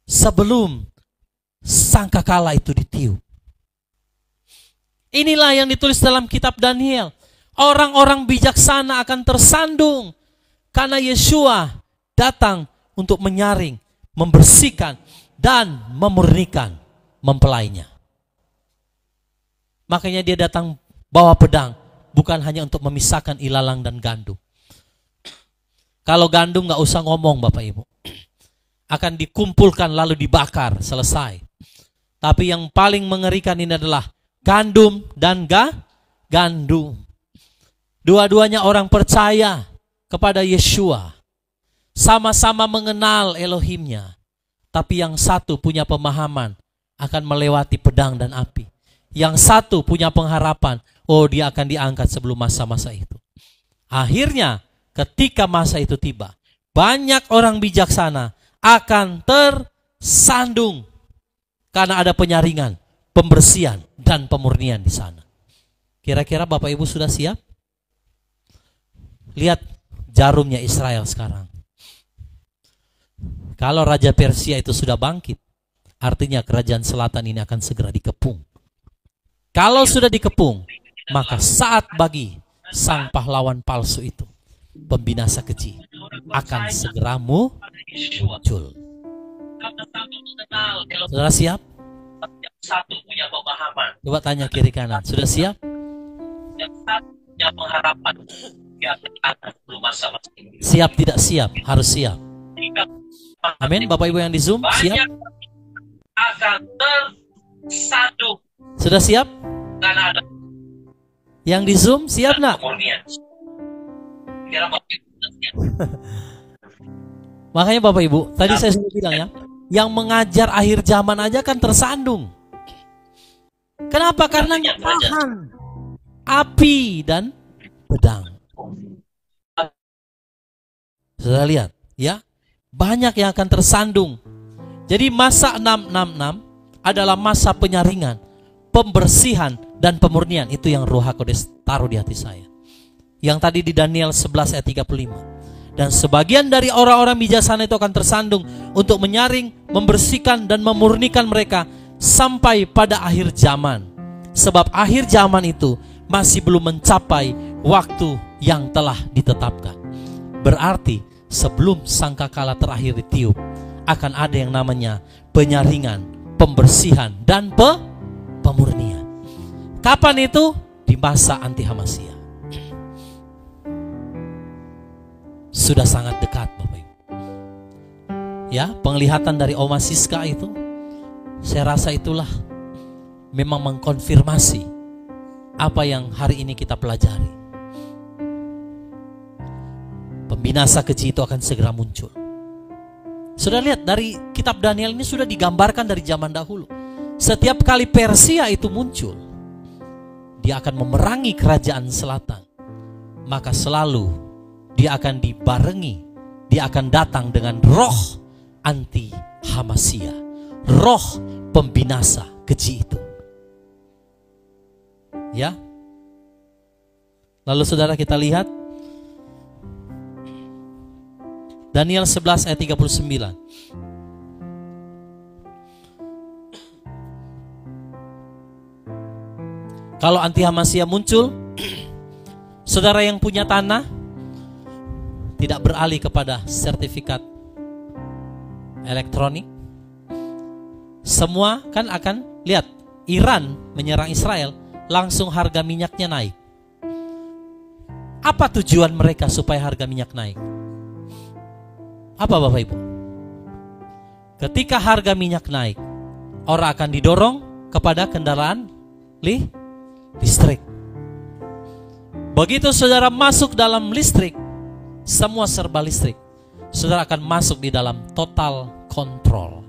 sebelum sangkakala itu ditiup. Inilah yang ditulis dalam kitab Daniel. Orang-orang bijaksana akan tersandung karena Yeshua datang untuk menyaring, membersihkan, dan memurnikan mempelainya. Makanya dia datang bawa pedang, bukan hanya untuk memisahkan ilalang dan gandum. Kalau gandum nggak usah ngomong Bapak Ibu. Akan dikumpulkan lalu dibakar, selesai. Tapi yang paling mengerikan ini adalah gandum dan gandum. Dua-duanya orang percaya kepada Yeshua. Sama-sama mengenal Elohimnya. Tapi yang satu punya pemahaman akan melewati pedang dan api. Yang satu punya pengharapan, oh dia akan diangkat sebelum masa-masa itu. Akhirnya ketika masa itu tiba, banyak orang bijaksana akan tersandung. Karena ada penyaringan, pembersihan, dan pemurnian di sana. Kira-kira Bapak Ibu sudah siap? Lihat jarumnya Israel sekarang. Kalau Raja Persia itu sudah bangkit, artinya kerajaan selatan ini akan segera dikepung. Kalau sudah dikepung, maka saat bagi sang pahlawan palsu itu, pembinasa keji, akan segera muncul. Sudah siap? Satu punya pemahaman. Coba tanya kiri kanan, sudah siap? Yang satu punya pengharapan. Siap tidak siap? Harus siap. Amin. Bapak Ibu yang di Zoom, siap? Akan tersandung. Sudah siap? Karena ada yang di Zoom siap nak? Makanya Bapak Ibu, tadi saya sudah bilang ya, yang mengajar akhir zaman aja kan tersandung. Kenapa? Karena nggak tahan api dan pedang. Sudah lihat ya, banyak yang akan tersandung. Jadi masa 666 adalah masa penyaringan, pembersihan, dan pemurnian. Itu yang Ruh HaKodes taruh di hati saya. Yang tadi di Daniel 11 ayat 35. Dan sebagian dari orang-orang bijaksana itu akan tersandung untuk menyaring, membersihkan, dan memurnikan mereka sampai pada akhir zaman. Sebab akhir zaman itu masih belum mencapai waktu yang telah ditetapkan. Berarti sebelum sangkakala terakhir ditiup, akan ada yang namanya penyaringan, pembersihan, dan pemurnian. Kapan itu? Di masa anti Hamasya. Sudah sangat dekat Bapak Ibu. Ya, penglihatan dari Oma Siska itu, saya rasa itulah memang mengkonfirmasi apa yang hari ini kita pelajari. Pembinasa keji itu akan segera muncul. Sudah lihat dari kitab Daniel ini sudah digambarkan dari zaman dahulu. Setiap kali Persia itu muncul, dia akan memerangi kerajaan selatan. Maka selalu dia akan dibarengi, dia akan datang dengan roh anti Hamasya, roh pembinasa keji itu. Ya. Lalu saudara kita lihat Daniel 11 ayat 39. Kalau anti-Hamasiyah muncul, saudara yang punya tanah tidak beralih kepada sertifikat elektronik. Semua kan akan lihat, Iran menyerang Israel, langsung harga minyaknya naik. Apa tujuan mereka supaya harga minyak naik? Apa Bapak Ibu? Ketika harga minyak naik, orang akan didorong kepada kendaraan listrik. Begitu saudara masuk dalam listrik, semua serba listrik, saudara akan masuk di dalam total control.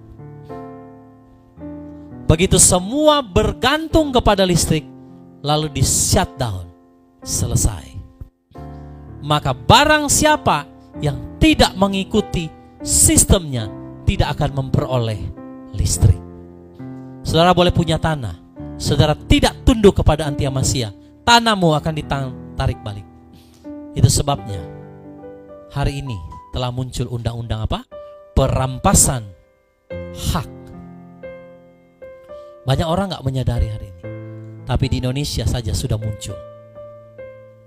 Begitu semua bergantung kepada listrik, lalu di shutdown, selesai. Maka barang siapa yang tidak mengikuti sistemnya tidak akan memperoleh listrik. Saudara boleh punya tanah, saudara tidak tunduk kepada anti-Hamasiyah, tanahmu akan ditarik balik. Itu sebabnya hari ini telah muncul undang-undang apa? Perampasan hak. Banyak orang gak menyadari hari ini, tapi di Indonesia saja sudah muncul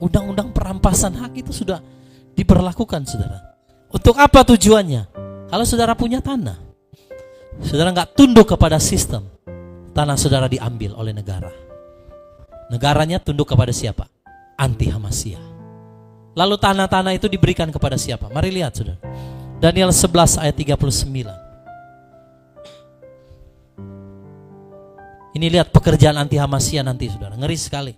undang-undang perampasan hak. Itu sudah diberlakukan, saudara. Untuk apa tujuannya? Kalau saudara punya tanah, saudara gak tunduk kepada sistem, tanah saudara diambil oleh negara. Negaranya tunduk kepada siapa? Anti-Hamasiyah. Lalu tanah-tanah itu diberikan kepada siapa? Mari lihat, saudara. Daniel 11 ayat 39. Ini lihat pekerjaan anti-Hamasiyah nanti, saudara. Ngeri sekali.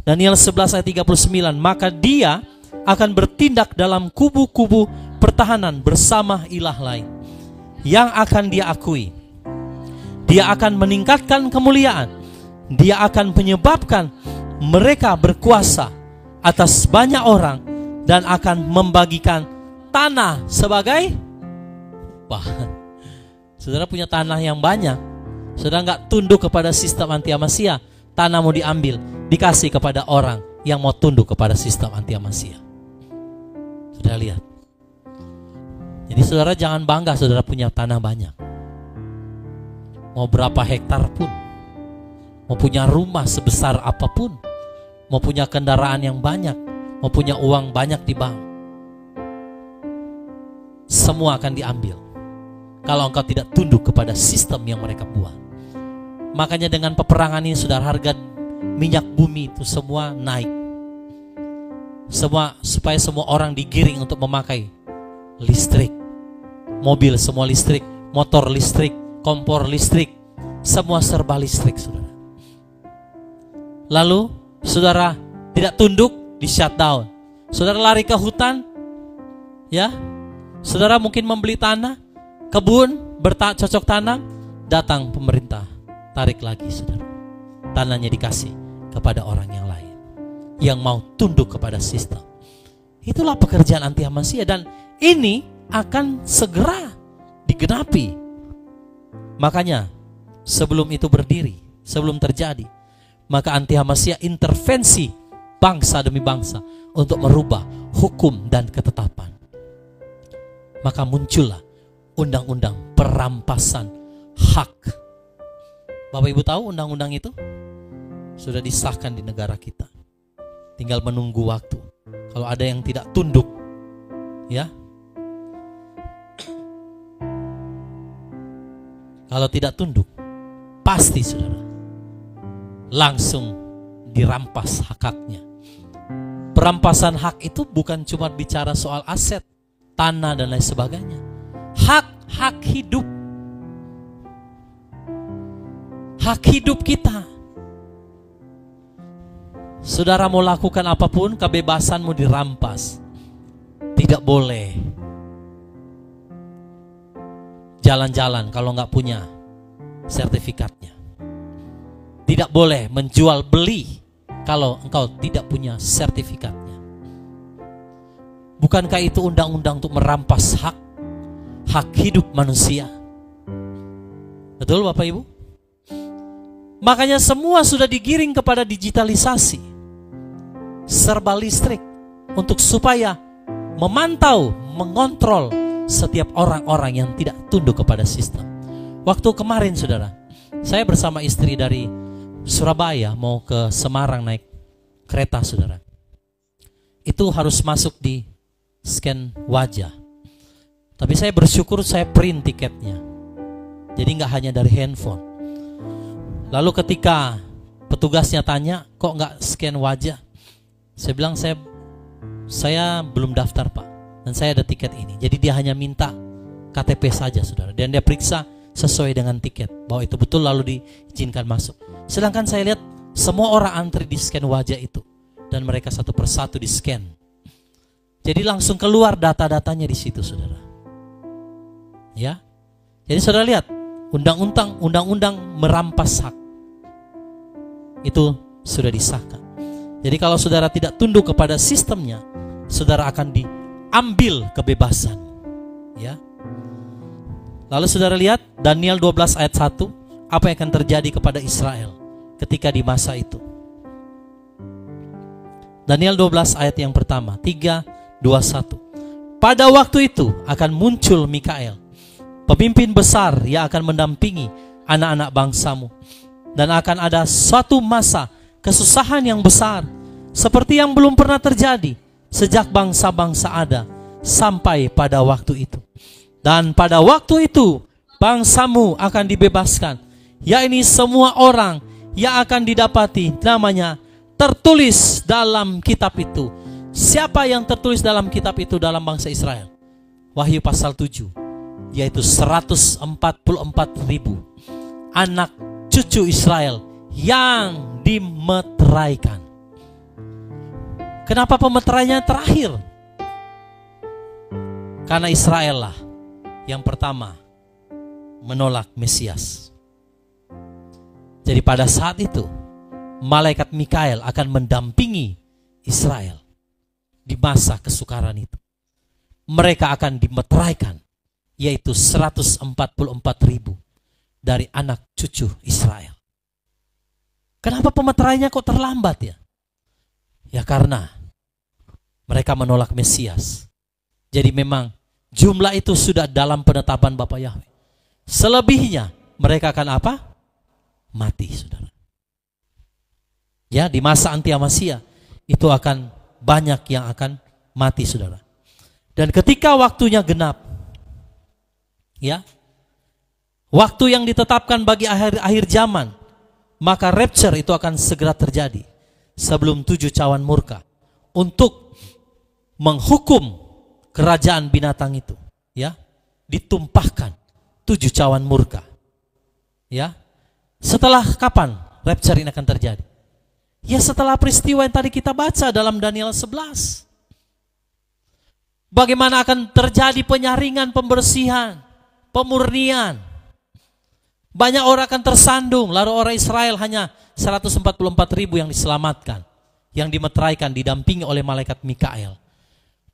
Daniel 11 ayat 39. Maka dia akan bertindak dalam kubu-kubu pertahanan bersama ilah lain yang akan dia akui. Dia akan meningkatkan kemuliaan. Dia akan menyebabkan mereka berkuasa atas banyak orang dan akan membagikan tanah sebagai bahan. Saudara punya tanah yang banyak, saudara nggak tunduk kepada sistem anti-Hamasiyah, tanah mau diambil, dikasih kepada orang yang mau tunduk kepada sistem anti-Hamasiyah. Saudara lihat. Jadi saudara jangan bangga saudara punya tanah banyak. Mau berapa hektar pun, mau punya rumah sebesar apapun, mau punya kendaraan yang banyak, mau punya uang banyak di bank, semua akan diambil kalau engkau tidak tunduk kepada sistem yang mereka buat. Makanya dengan peperangan ini, saudara, harga minyak bumi itu semua naik. Supaya semua orang digiring untuk memakai listrik. Mobil semua listrik, motor listrik, kompor listrik, semua serba listrik, saudara. Lalu saudara tidak tunduk, di shutdown. Saudara lari ke hutan, ya. Saudara mungkin membeli tanah, kebun, bercocok tanam, datang pemerintah, tarik lagi, saudara. Tanahnya dikasih kepada orang yang lain yang mau tunduk kepada sistem. Itulah pekerjaan anti-Hamasiyah, dan ini akan segera digenapi. Makanya sebelum itu berdiri, sebelum terjadi, maka anti-Hamasiyah intervensi bangsa demi bangsa untuk merubah hukum dan ketetapan. Maka muncullah undang-undang perampasan hak. Bapak Ibu tahu undang-undang itu sudah disahkan di negara kita. Tinggal menunggu waktu. Kalau ada yang tidak tunduk, ya. Kalau tidak tunduk, pasti saudara langsung dirampas hak-haknya. Perampasan hak itu bukan cuma bicara soal aset, tanah dan lain sebagainya. Hak hidup. Hak hidup kita. Saudara mau lakukan apapun, kebebasanmu dirampas. Tidak boleh jalan-jalan kalau nggak punya sertifikatnya. Tidak boleh menjual beli kalau engkau tidak punya sertifikatnya. Bukankah itu undang-undang untuk merampas hak hidup manusia? Betul Bapak Ibu? Makanya semua sudah digiring kepada digitalisasi, serba listrik, untuk supaya memantau, mengontrol setiap orang-orang yang tidak tunduk kepada sistem. Waktu kemarin saudara, saya bersama istri dari Surabaya mau ke Semarang naik kereta, saudara, itu harus masuk di scan wajah. Tapi saya bersyukur saya print tiketnya, jadi nggak hanya dari handphone. Lalu ketika petugasnya tanya, kok nggak scan wajah? Saya bilang, saya belum daftar Pak, dan saya ada tiket ini. Jadi dia hanya minta KTP saja, saudara, dan dia periksa sesuai dengan tiket bahwa itu betul, lalu diizinkan masuk. Sedangkan saya lihat semua orang antri di scan wajah itu, dan mereka satu persatu di scan. Jadi langsung keluar data-datanya di situ, saudara. Ya, jadi saudara lihat, undang-undang merampas hak itu sudah disahkan. Jadi kalau saudara tidak tunduk kepada sistemnya, saudara akan diambil kebebasan. Ya. Lalu saudara lihat Daniel 12 ayat 1, apa yang akan terjadi kepada Israel ketika di masa itu. Daniel 12 ayat yang pertama, 3, 2, 1. Pada waktu itu akan muncul Mikael, pemimpin besar yang akan mendampingi anak-anak bangsamu. Dan akan ada suatu masa kesusahan yang besar, seperti yang belum pernah terjadi sejak bangsa-bangsa ada sampai pada waktu itu. Dan pada waktu itu bangsamu akan dibebaskan, yakni semua orang yang akan didapati namanya tertulis dalam kitab itu. Siapa yang tertulis dalam kitab itu dalam bangsa Israel? Wahyu pasal 7, yaitu 144.000 anak cucu Israel yang dimeteraikan. Kenapa pemeterainya terakhir? Karena Israel lah yang pertama menolak Mesias. Jadi pada saat itu malaikat Mikael akan mendampingi Israel di masa kesukaran itu. Mereka akan dimeteraikan, yaitu 144.000 dari anak cucu Israel. Kenapa pemeterainya kok terlambat ya? Ya karena mereka menolak Mesias. Jadi memang jumlah itu sudah dalam penetapan Bapa Yahweh. Selebihnya mereka akan apa? Mati, saudara. Ya, di masa anti-Amasya itu akan banyak yang akan mati, saudara. Dan ketika waktunya genap, ya, waktu yang ditetapkan bagi akhir zaman, maka rapture itu akan segera terjadi sebelum 7 cawan murka untuk menghukum kerajaan binatang itu, ya, ditumpahkan 7 cawan murka. Ya. Setelah kapan rapture ini akan terjadi? Ya setelah peristiwa yang tadi kita baca dalam Daniel 11. Bagaimana akan terjadi penyaringan, pembersihan, pemurnian. Banyak orang akan tersandung, lalu orang Israel hanya 144.000 yang diselamatkan, yang dimeteraikan, didampingi oleh malaikat Mikael.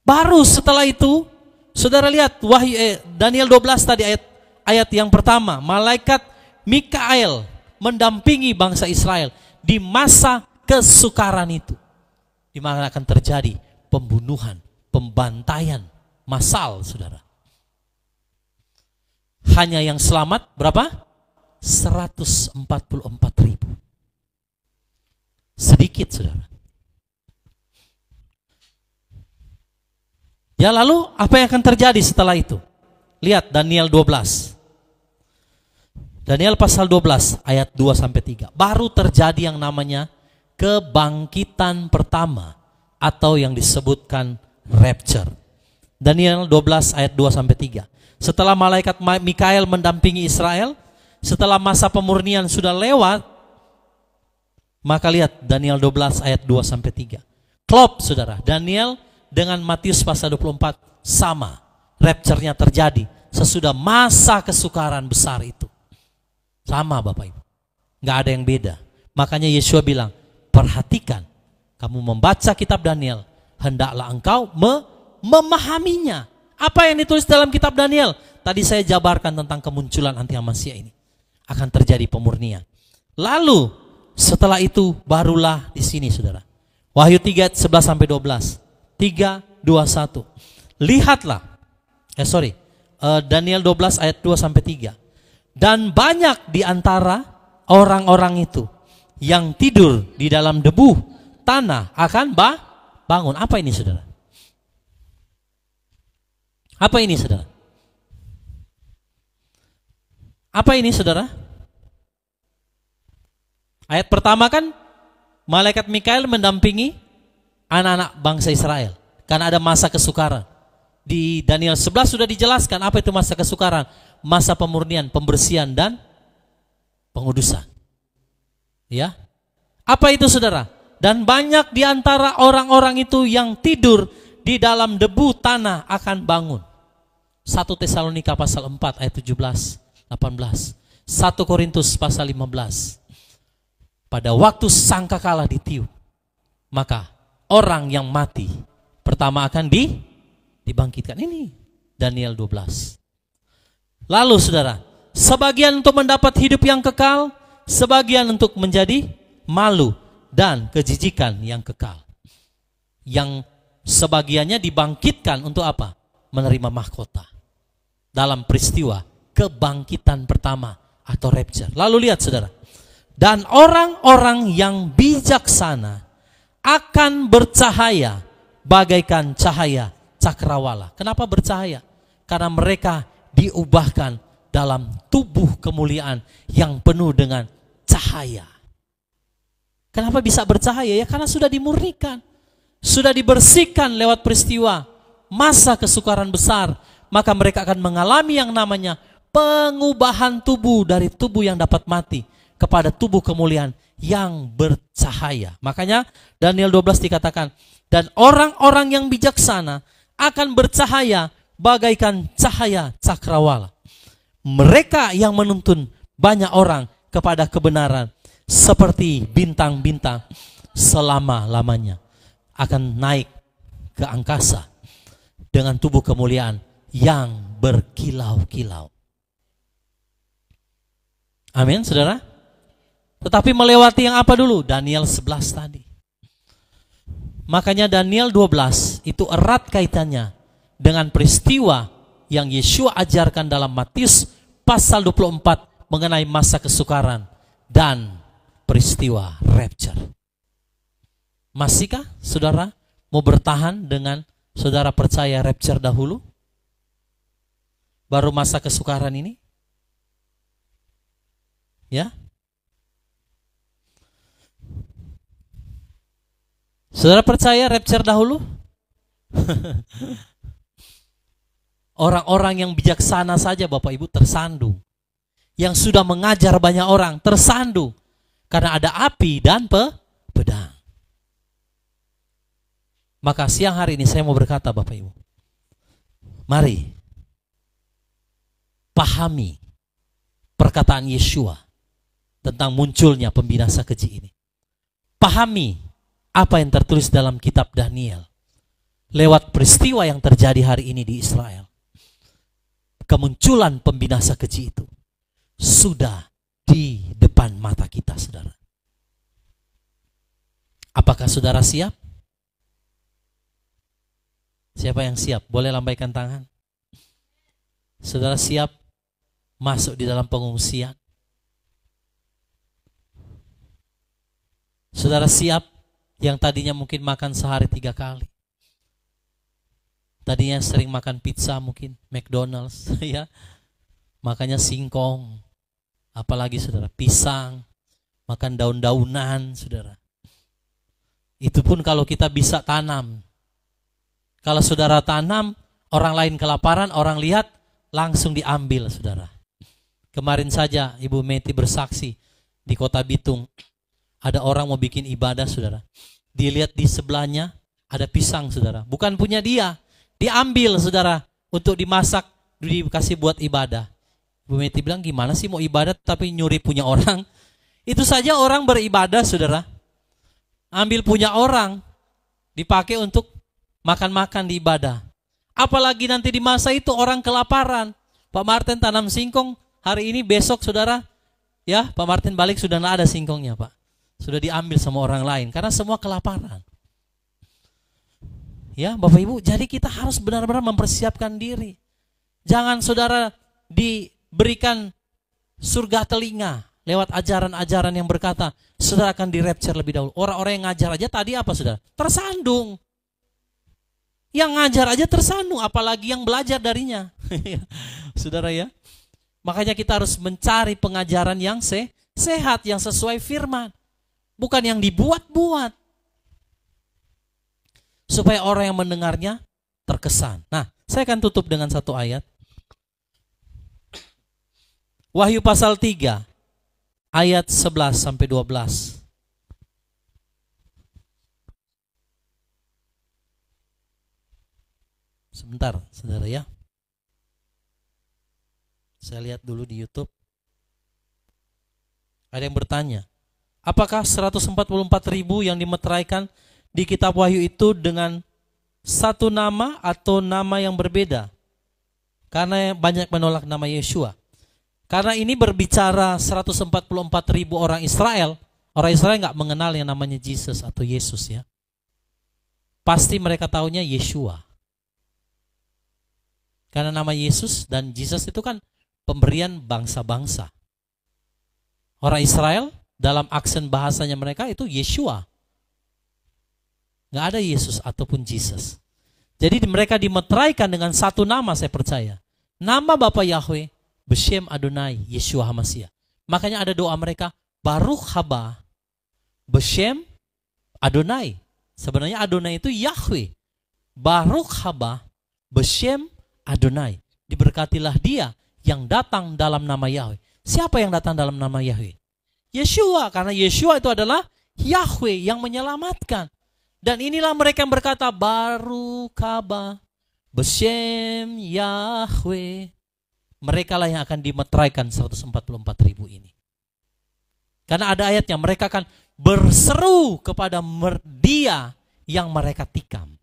Baru setelah itu, saudara lihat Daniel 12 tadi ayat yang pertama, malaikat Mikael mendampingi bangsa Israel di masa kesukaran itu, di mana akan terjadi pembunuhan, pembantaian massal, saudara. Hanya yang selamat berapa? 144.000. Sedikit, saudara. Ya lalu apa yang akan terjadi setelah itu? Lihat Daniel 12. Daniel pasal 12 ayat 2-3. Baru terjadi yang namanya kebangkitan pertama atau yang disebutkan rapture. Daniel 12 ayat 2-3. Setelah malaikat Mikael mendampingi Israel, setelah masa pemurnian sudah lewat, maka lihat Daniel 12 ayat 2-3. Klop, saudara. Daniel dengan Matius pasal 24 sama. Rapture-nya terjadi sesudah masa kesukaran besar itu. Sama Bapak Ibu. Nggak ada yang beda. Makanya Yesua bilang, perhatikan, kamu membaca kitab Daniel, hendaklah engkau memahaminya. Apa yang ditulis dalam kitab Daniel? Tadi saya jabarkan tentang kemunculan anti-Amasya ini. Akan terjadi pemurnian. Lalu setelah itu barulah di sini, saudara. Wahyu 3 11-12. 3, 2, 1. Lihatlah. Daniel 12 ayat 2-3. Dan banyak di antara orang-orang itu yang tidur di dalam debu tanah akan bangun. Apa ini saudara? Apa ini saudara? Apa ini saudara? Ayat pertama kan malaikat Mikael mendampingi anak-anak bangsa Israel karena ada masa kesukaran. Di Daniel 11 sudah dijelaskan apa itu masa kesukaran, masa pemurnian, pembersihan dan pengudusan. Ya. Apa itu saudara? Dan banyak di antara orang-orang itu yang tidur di dalam debu tanah akan bangun. 1 Tesalonika pasal 4 ayat 17, 18. 1 Korintus pasal 15. Pada waktu sangkakala ditiup, maka orang yang mati pertama akan dibangkitkan. Ini Daniel 12. Lalu saudara, sebagian untuk mendapat hidup yang kekal, sebagian untuk menjadi malu dan kejijikan yang kekal. Yang sebagiannya dibangkitkan untuk apa? Menerima mahkota dalam peristiwa kebangkitan pertama atau rapture. Lalu lihat saudara, dan orang-orang yang bijaksana akan bercahaya bagaikan cahaya cakrawala. Kenapa bercahaya? Karena mereka diubahkan dalam tubuh kemuliaan yang penuh dengan cahaya. Kenapa bisa bercahaya? Ya karena sudah dimurnikan, sudah dibersihkan lewat peristiwa masa kesukaran besar. Maka mereka akan mengalami yang namanya pengubahan tubuh dari tubuh yang dapat mati kepada tubuh kemuliaan yang bercahaya. Makanya Daniel 12 dikatakan, dan orang-orang yang bijaksana akan bercahaya bagaikan cahaya cakrawala. Mereka yang menuntun banyak orang kepada kebenaran seperti bintang-bintang selama-lamanya akan naik ke angkasa dengan tubuh kemuliaan yang berkilau-kilau. Amin, saudara. Tetapi melewati yang apa dulu? Daniel 11 tadi. Makanya Daniel 12 itu erat kaitannya dengan peristiwa yang Yeshua ajarkan dalam Matius pasal 24 mengenai masa kesukaran dan peristiwa rapture. Masihkah saudara mau bertahan dengan saudara percaya rapture dahulu? Baru masa kesukaran ini? Ya? Saudara percaya rapture dahulu? Orang-orang yang bijaksana saja Bapak Ibu tersandung. Yang sudah mengajar banyak orang tersandung. Karena ada api dan pedang. Maka siang hari ini saya mau berkata Bapak Ibu. Mari pahami perkataan Yeshua tentang munculnya pembinasa keji ini. Pahami apa yang tertulis dalam kitab Daniel lewat peristiwa yang terjadi hari ini di Israel. Kemunculan pembinasa keji itu sudah di depan mata kita, saudara. Apakah saudara siap? Siapa yang siap? Boleh lambaikan tangan. Saudara siap masuk di dalam pengungsian? Saudara siap yang tadinya mungkin makan sehari 3 kali? Tadinya sering makan pizza mungkin, McDonald's, ya. Makanya singkong, apalagi saudara, pisang, makan daun-daunan, saudara. Itu pun kalau kita bisa tanam. Kalau saudara tanam, orang lain kelaparan, orang lihat, langsung diambil, saudara. Kemarin saja Ibu Meti bersaksi di Kota Bitung, ada orang mau bikin ibadah, saudara. Dilihat di sebelahnya ada pisang, saudara. Bukan punya dia, diambil, saudara, untuk dimasak, dikasih buat ibadah. Ibu Meti bilang, gimana sih mau ibadah tapi nyuri punya orang? Itu saja orang beribadah, saudara. Ambil punya orang, dipakai untuk makan-makan di ibadah. Apalagi nanti di masa itu orang kelaparan. Pak Martin tanam singkong hari ini, besok saudara, ya Pak Martin balik sudah tidak ada singkongnya, Pak. Sudah diambil sama orang lain karena semua kelaparan. Ya Bapak Ibu, jadi kita harus benar-benar mempersiapkan diri. Jangan saudara diberikan surga telinga lewat ajaran-ajaran yang berkata, saudara akan di-rapture lebih dahulu. Orang-orang yang ngajar aja tadi apa saudara? Tersandung. Yang ngajar aja tersandung, apalagi yang belajar darinya. Saudara ya. Makanya kita harus mencari pengajaran yang sehat, yang sesuai firman. Bukan yang dibuat-buat. Supaya orang yang mendengarnya terkesan. Nah, saya akan tutup dengan satu ayat. Wahyu pasal 3, ayat 11 sampai 12. Sebentar, saudara ya. Saya lihat dulu di YouTube. Ada yang bertanya, apakah 144.000 yang dimeteraikan di kitab Wahyu itu dengan satu nama atau nama yang berbeda? Karena banyak menolak nama Yeshua. Karena ini berbicara 144.000 orang Israel. Orang Israel nggak mengenal yang namanya Jesus atau Yesus ya. Pasti mereka taunya Yeshua. Karena nama Yesus dan Jesus itu kan pemberian bangsa-bangsa. Orang Israel dalam aksen bahasanya mereka itu Yeshua. Nggak ada Yesus ataupun Jesus. Jadi mereka dimeteraikan dengan satu nama, saya percaya. Nama Bapa Yahweh, Beshem Adonai, Yeshua HaMashiach. Makanya ada doa mereka, Baruch haba, Beshem Adonai. Sebenarnya Adonai itu Yahweh. Baruch haba, Beshem Adonai. Diberkatilah dia yang datang dalam nama Yahweh. Siapa yang datang dalam nama Yahweh? Yeshua, karena Yeshua itu adalah Yahweh yang menyelamatkan. Dan inilah mereka yang berkata, Baruch haba, Beshem Yahweh. Mereka lah yang akan dimeteraikan 144.000 ini. Karena ada ayatnya, mereka akan berseru kepada dia yang mereka tikam.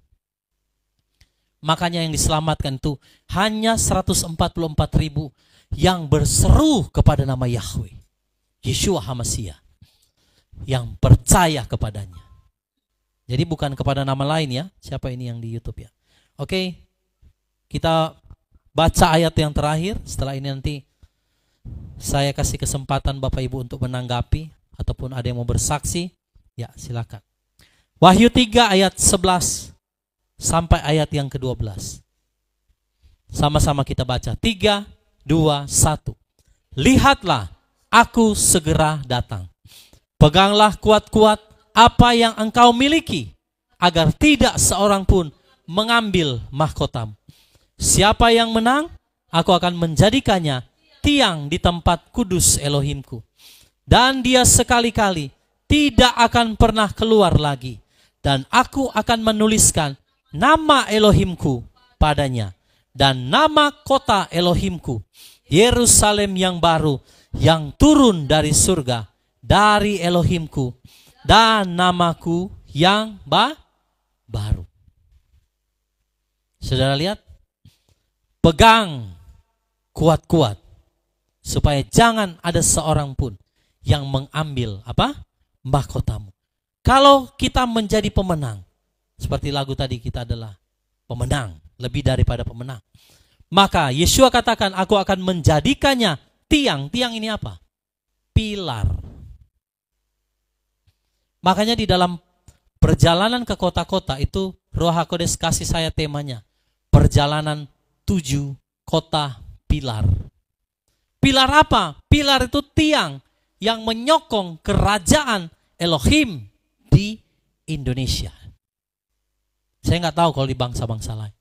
Makanya yang diselamatkan itu hanya 144.000 yang berseru kepada nama Yahweh, Yeshua HaMashiach, yang percaya kepadanya. Jadi bukan kepada nama lain ya. Siapa ini yang di YouTube ya? Oke, kita baca ayat yang terakhir. Setelah ini nanti saya kasih kesempatan Bapak Ibu untuk menanggapi ataupun ada yang mau bersaksi. Ya, silakan. Wahyu 3 ayat 11 sampai ayat yang ke-12. Sama-sama kita baca. 3, 2, 1. Lihatlah, aku segera datang. Peganglah kuat-kuat apa yang engkau miliki, agar tidak seorang pun mengambil mahkotamu. Siapa yang menang, aku akan menjadikannya tiang di tempat kudus Elohimku. Dan dia sekali-kali tidak akan pernah keluar lagi. Dan aku akan menuliskan nama Elohimku padanya. Dan nama kota Elohimku, Yerusalem yang baru, yang turun dari surga, dari Elohimku. Dan namaku yang baru. Saudara lihat, pegang kuat-kuat supaya jangan ada seorang pun yang mengambil mahkotamu. Kalau kita menjadi pemenang, seperti lagu tadi kita adalah pemenang, lebih daripada pemenang. Maka Yeshua katakan, aku akan menjadikannya tiang. Tiang ini apa? Pilar. Makanya di dalam perjalanan ke kota-kota itu Roh HaKodes kasih saya temanya. Perjalanan 7 kota pilar. Pilar apa? Pilar itu tiang yang menyokong kerajaan Elohim di Indonesia. Saya nggak tahu kalau di bangsa-bangsa lain.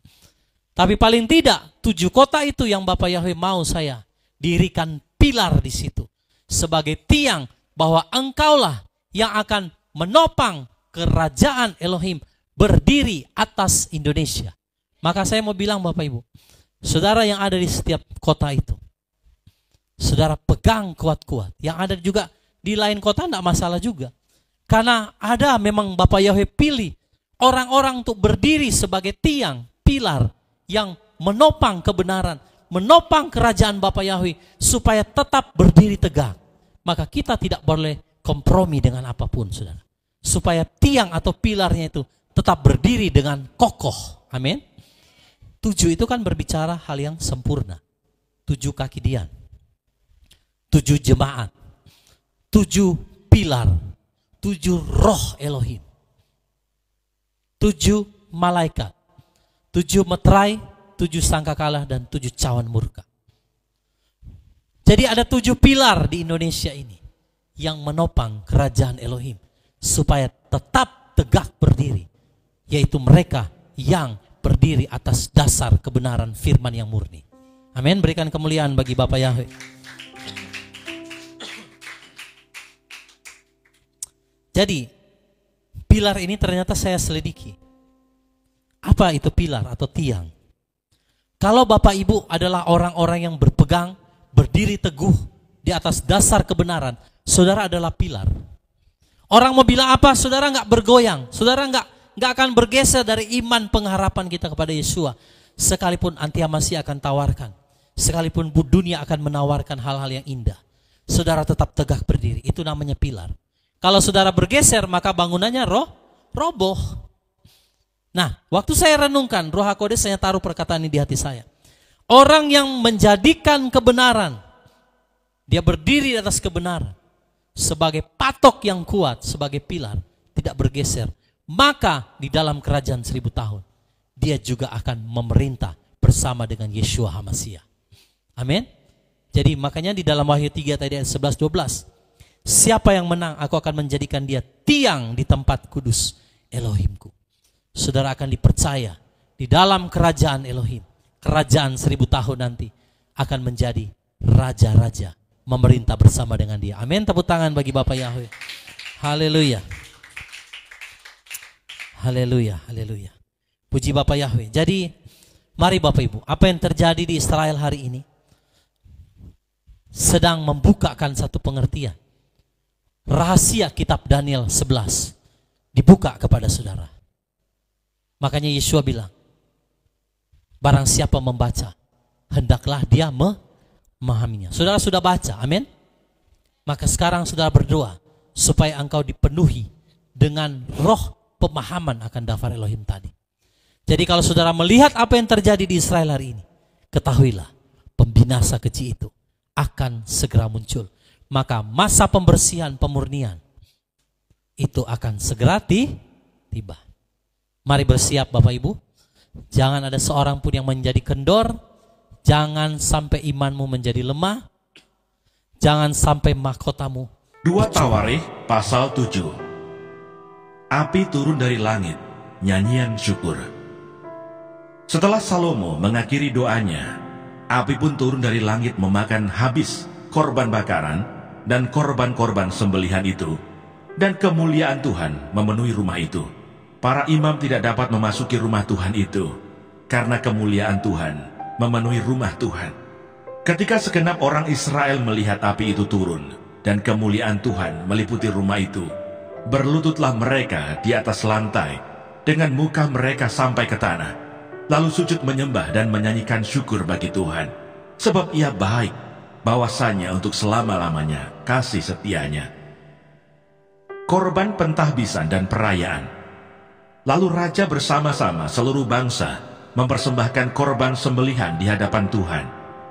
Tapi paling tidak 7 kota itu yang Bapak Yahweh mau saya dirikan pilar di situ. Sebagai tiang bahwa engkaulah yang akan menopang kerajaan Elohim berdiri atas Indonesia. Maka saya mau bilang Bapak Ibu, saudara yang ada di setiap kota itu, saudara pegang kuat-kuat. Yang ada juga di lain kota tidak masalah juga. Karena ada memang Bapak Yahweh pilih orang-orang untuk berdiri sebagai tiang, pilar yang menopang kebenaran, menopang kerajaan Bapak Yahweh supaya tetap berdiri tegak. Maka kita tidak boleh kompromi dengan apapun, saudara. Supaya tiang atau pilarnya itu tetap berdiri dengan kokoh. Amin. 7 itu kan berbicara hal yang sempurna. 7 kaki dian. 7 jemaat. 7 pilar, 7 roh Elohim, 7 malaikat, 7 meterai, 7 sangkakala, dan 7 cawan murka. Jadi ada 7 pilar di Indonesia ini yang menopang kerajaan Elohim supaya tetap tegak berdiri, yaitu mereka yang berdiri atas dasar kebenaran firman yang murni. Amin. Berikan kemuliaan bagi Bapa Yahweh. Jadi pilar ini ternyata saya selidiki. Apa itu pilar atau tiang? Kalau Bapak Ibu adalah orang-orang yang berpegang, berdiri teguh di atas dasar kebenaran, saudara adalah pilar. Orang mau bilang apa, saudara nggak bergoyang, saudara nggak akan bergeser dari iman pengharapan kita kepada Yeshua. Sekalipun anti-Masih akan tawarkan, sekalipun dunia akan menawarkan hal-hal yang indah, saudara tetap tegak berdiri. Itu namanya pilar. Kalau saudara bergeser, maka bangunannya roboh. Nah, waktu saya renungkan, Roh HaKodes saya taruh perkataan ini di hati saya. Orang yang menjadikan kebenaran, dia berdiri di atas kebenaran sebagai patok yang kuat, sebagai pilar, tidak bergeser, maka di dalam kerajaan 1000 tahun dia juga akan memerintah bersama dengan Yeshua HaMashiach. Amin. Jadi makanya di dalam Wahyu 3 tadi ayat 11-12, siapa yang menang, aku akan menjadikan dia tiang di tempat kudus Elohimku. Saudara akan dipercaya di dalam kerajaan Elohim. Kerajaan 1000 tahun nanti akan menjadi raja-raja, memerintah bersama dengan dia. Amin. Tepuk tangan bagi Bapak Yahweh. Haleluya. Haleluya, haleluya. Puji Bapak Yahweh. Jadi mari Bapak Ibu, apa yang terjadi di Israel hari ini sedang membukakan satu pengertian. Rahasia kitab Daniel 11 dibuka kepada saudara. Makanya Yeshua bilang, barang siapa membaca, hendaklah dia memahaminya. Saudara sudah baca, amin? Maka sekarang saudara berdoa supaya engkau dipenuhi dengan roh pemahaman akan daftar Elohim tadi. Jadi kalau saudara melihat apa yang terjadi di Israel hari ini, ketahuilah pembinasa keji itu akan segera muncul. Maka masa pembersihan, pemurnian itu akan segera tiba. Mari bersiap Bapak Ibu. Jangan ada seorang pun yang menjadi kendor. Jangan sampai imanmu menjadi lemah. Jangan sampai mahkotamu. 2 Tawarikh pasal 7. Api turun dari langit, nyanyian syukur. Setelah Salomo mengakhiri doanya, api pun turun dari langit memakan habis korban bakaran dan korban-korban sembelihan itu, dan kemuliaan Tuhan memenuhi rumah itu. Para imam tidak dapat memasuki rumah Tuhan itu, karena kemuliaan Tuhan memenuhi rumah Tuhan. Ketika segenap orang Israel melihat api itu turun, dan kemuliaan Tuhan meliputi rumah itu, berlututlah mereka di atas lantai, dengan muka mereka sampai ke tanah, lalu sujud menyembah dan menyanyikan syukur bagi Tuhan, sebab ia baik, bahwasanya untuk selama-lamanya kasih setianya. Korban pentahbisan dan perayaan. Lalu raja bersama-sama seluruh bangsa mempersembahkan korban sembelihan di hadapan Tuhan.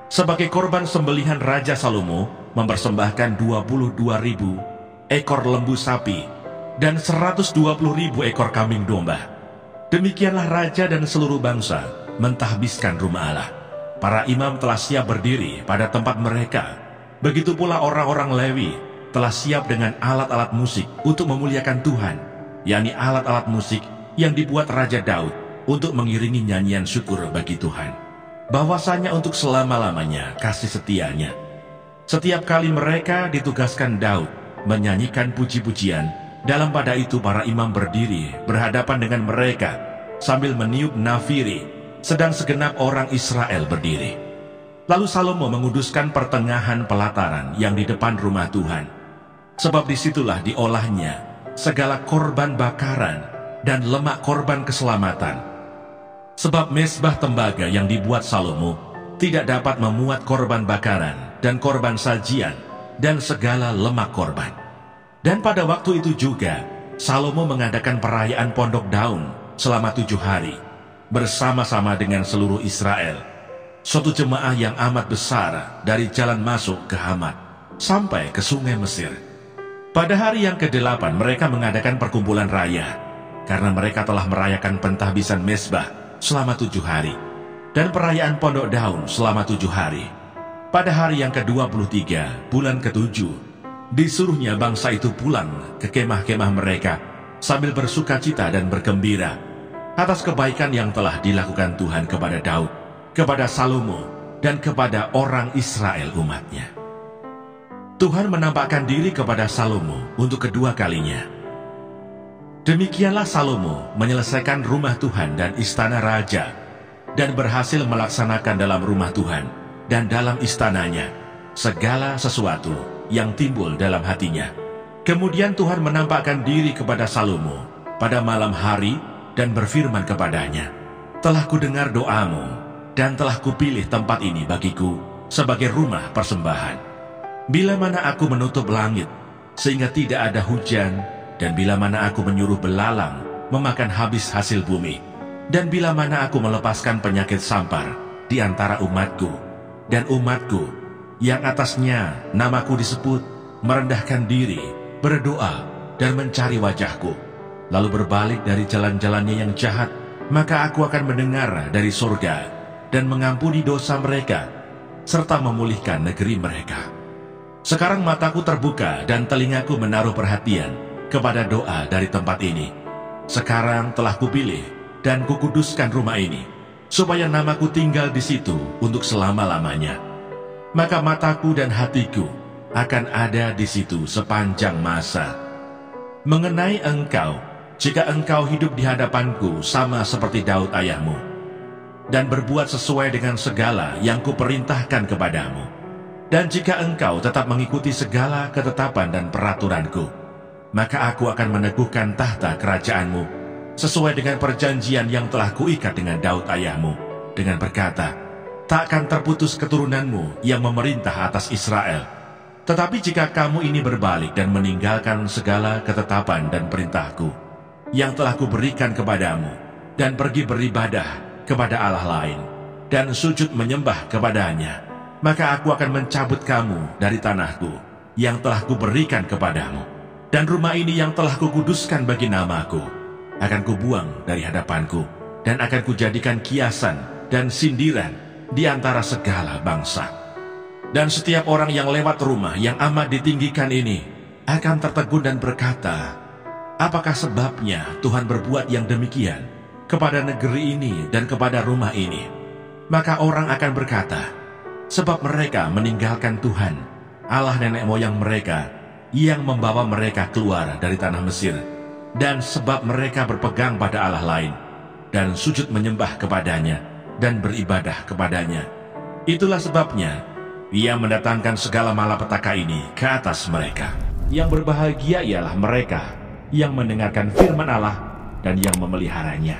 Sebagai korban sembelihan, Raja Salomo mempersembahkan 22.000 ekor lembu sapi dan 120.000 ekor kambing domba. Demikianlah raja dan seluruh bangsa mentahbiskan rumah Allah. Para imam telah siap berdiri pada tempat mereka. Begitu pula orang-orang Lewi telah siap dengan alat-alat musik untuk memuliakan Tuhan, yakni alat-alat musik yang dibuat Raja Daud untuk mengiringi nyanyian syukur bagi Tuhan, bahwasanya untuk selama-lamanya kasih setianya. Setiap kali mereka ditugaskan Daud menyanyikan puji-pujian, dalam pada itu para imam berdiri berhadapan dengan mereka sambil meniup nafiri, sedang segenap orang Israel berdiri. Lalu Salomo menguduskan pertengahan pelataran yang di depan rumah Tuhan, sebab disitulah diolahnya segala korban bakaran dan lemak korban keselamatan. Sebab mezbah tembaga yang dibuat Salomo tidak dapat memuat korban bakaran dan korban sajian dan segala lemak korban. Dan pada waktu itu juga Salomo mengadakan perayaan Pondok Daun selama 7 hari bersama-sama dengan seluruh Israel, suatu jemaah yang amat besar dari jalan masuk ke Hamat sampai ke sungai Mesir. Pada hari yang ke-8 mereka mengadakan perkumpulan raya, karena mereka telah merayakan pentahbisan mezbah selama 7 hari, dan perayaan pondok daun selama 7 hari. Pada hari yang ke-23, bulan ke-7, disuruhnya bangsa itu pulang ke kemah-kemah mereka sambil bersuka cita dan bergembira atas kebaikan yang telah dilakukan Tuhan kepada Daud, kepada Salomo, dan kepada orang Israel umatnya. Tuhan menampakkan diri kepada Salomo untuk kedua kalinya. Demikianlah Salomo menyelesaikan rumah Tuhan dan istana raja, dan berhasil melaksanakan dalam rumah Tuhan dan dalam istananya segala sesuatu yang timbul dalam hatinya. Kemudian Tuhan menampakkan diri kepada Salomo pada malam hari dan berfirman kepadanya, "Telah kudengar doamu, dan telah kupilih tempat ini bagiku sebagai rumah persembahan. Bila mana aku menutup langit sehingga tidak ada hujan, dan bila mana aku menyuruh belalang memakan habis hasil bumi, dan bila mana aku melepaskan penyakit sampar di antara umatku, dan umatku yang atasnya namaku disebut merendahkan diri, berdoa, dan mencari wajahku, lalu berbalik dari jalan-jalannya yang jahat, maka aku akan mendengar dari surga dan mengampuni dosa mereka, serta memulihkan negeri mereka. Sekarang mataku terbuka dan telingaku menaruh perhatian kepada doa dari tempat ini. Sekarang telah kupilih dan kukuduskan rumah ini, supaya namaku tinggal di situ untuk selama-lamanya. Maka mataku dan hatiku akan ada di situ sepanjang masa. Mengenai engkau, jika engkau hidup di hadapanku sama seperti Daud ayahmu, dan berbuat sesuai dengan segala yang kuperintahkan kepadamu, dan jika engkau tetap mengikuti segala ketetapan dan peraturanku, maka aku akan meneguhkan tahta kerajaanmu sesuai dengan perjanjian yang telah kuikat dengan Daud ayahmu, dengan berkata, takkan terputus keturunanmu yang memerintah atas Israel. Tetapi jika kamu ini berbalik dan meninggalkan segala ketetapan dan perintahku yang telah kuberikan kepadamu, dan pergi beribadah kepada Allah lain, dan sujud menyembah kepadanya, maka aku akan mencabut kamu dari tanahku yang telah kuberikan kepadamu, dan rumah ini yang telah kukuduskan bagi namaku akan kubuang dari hadapanku, dan akan kujadikan kiasan dan sindiran di antara segala bangsa. Dan setiap orang yang lewat rumah yang amat ditinggikan ini akan tertegun dan berkata, apakah sebabnya Tuhan berbuat yang demikian kepada negeri ini dan kepada rumah ini? Maka orang akan berkata, sebab mereka meninggalkan Tuhan, Allah nenek moyang mereka, yang membawa mereka keluar dari tanah Mesir, dan sebab mereka berpegang pada Allah lain, dan sujud menyembah kepadanya, dan beribadah kepadanya. Itulah sebabnya Ia mendatangkan segala malapetaka ini ke atas mereka. Yang berbahagia ialah mereka yang mendengarkan firman Allah dan yang memeliharanya.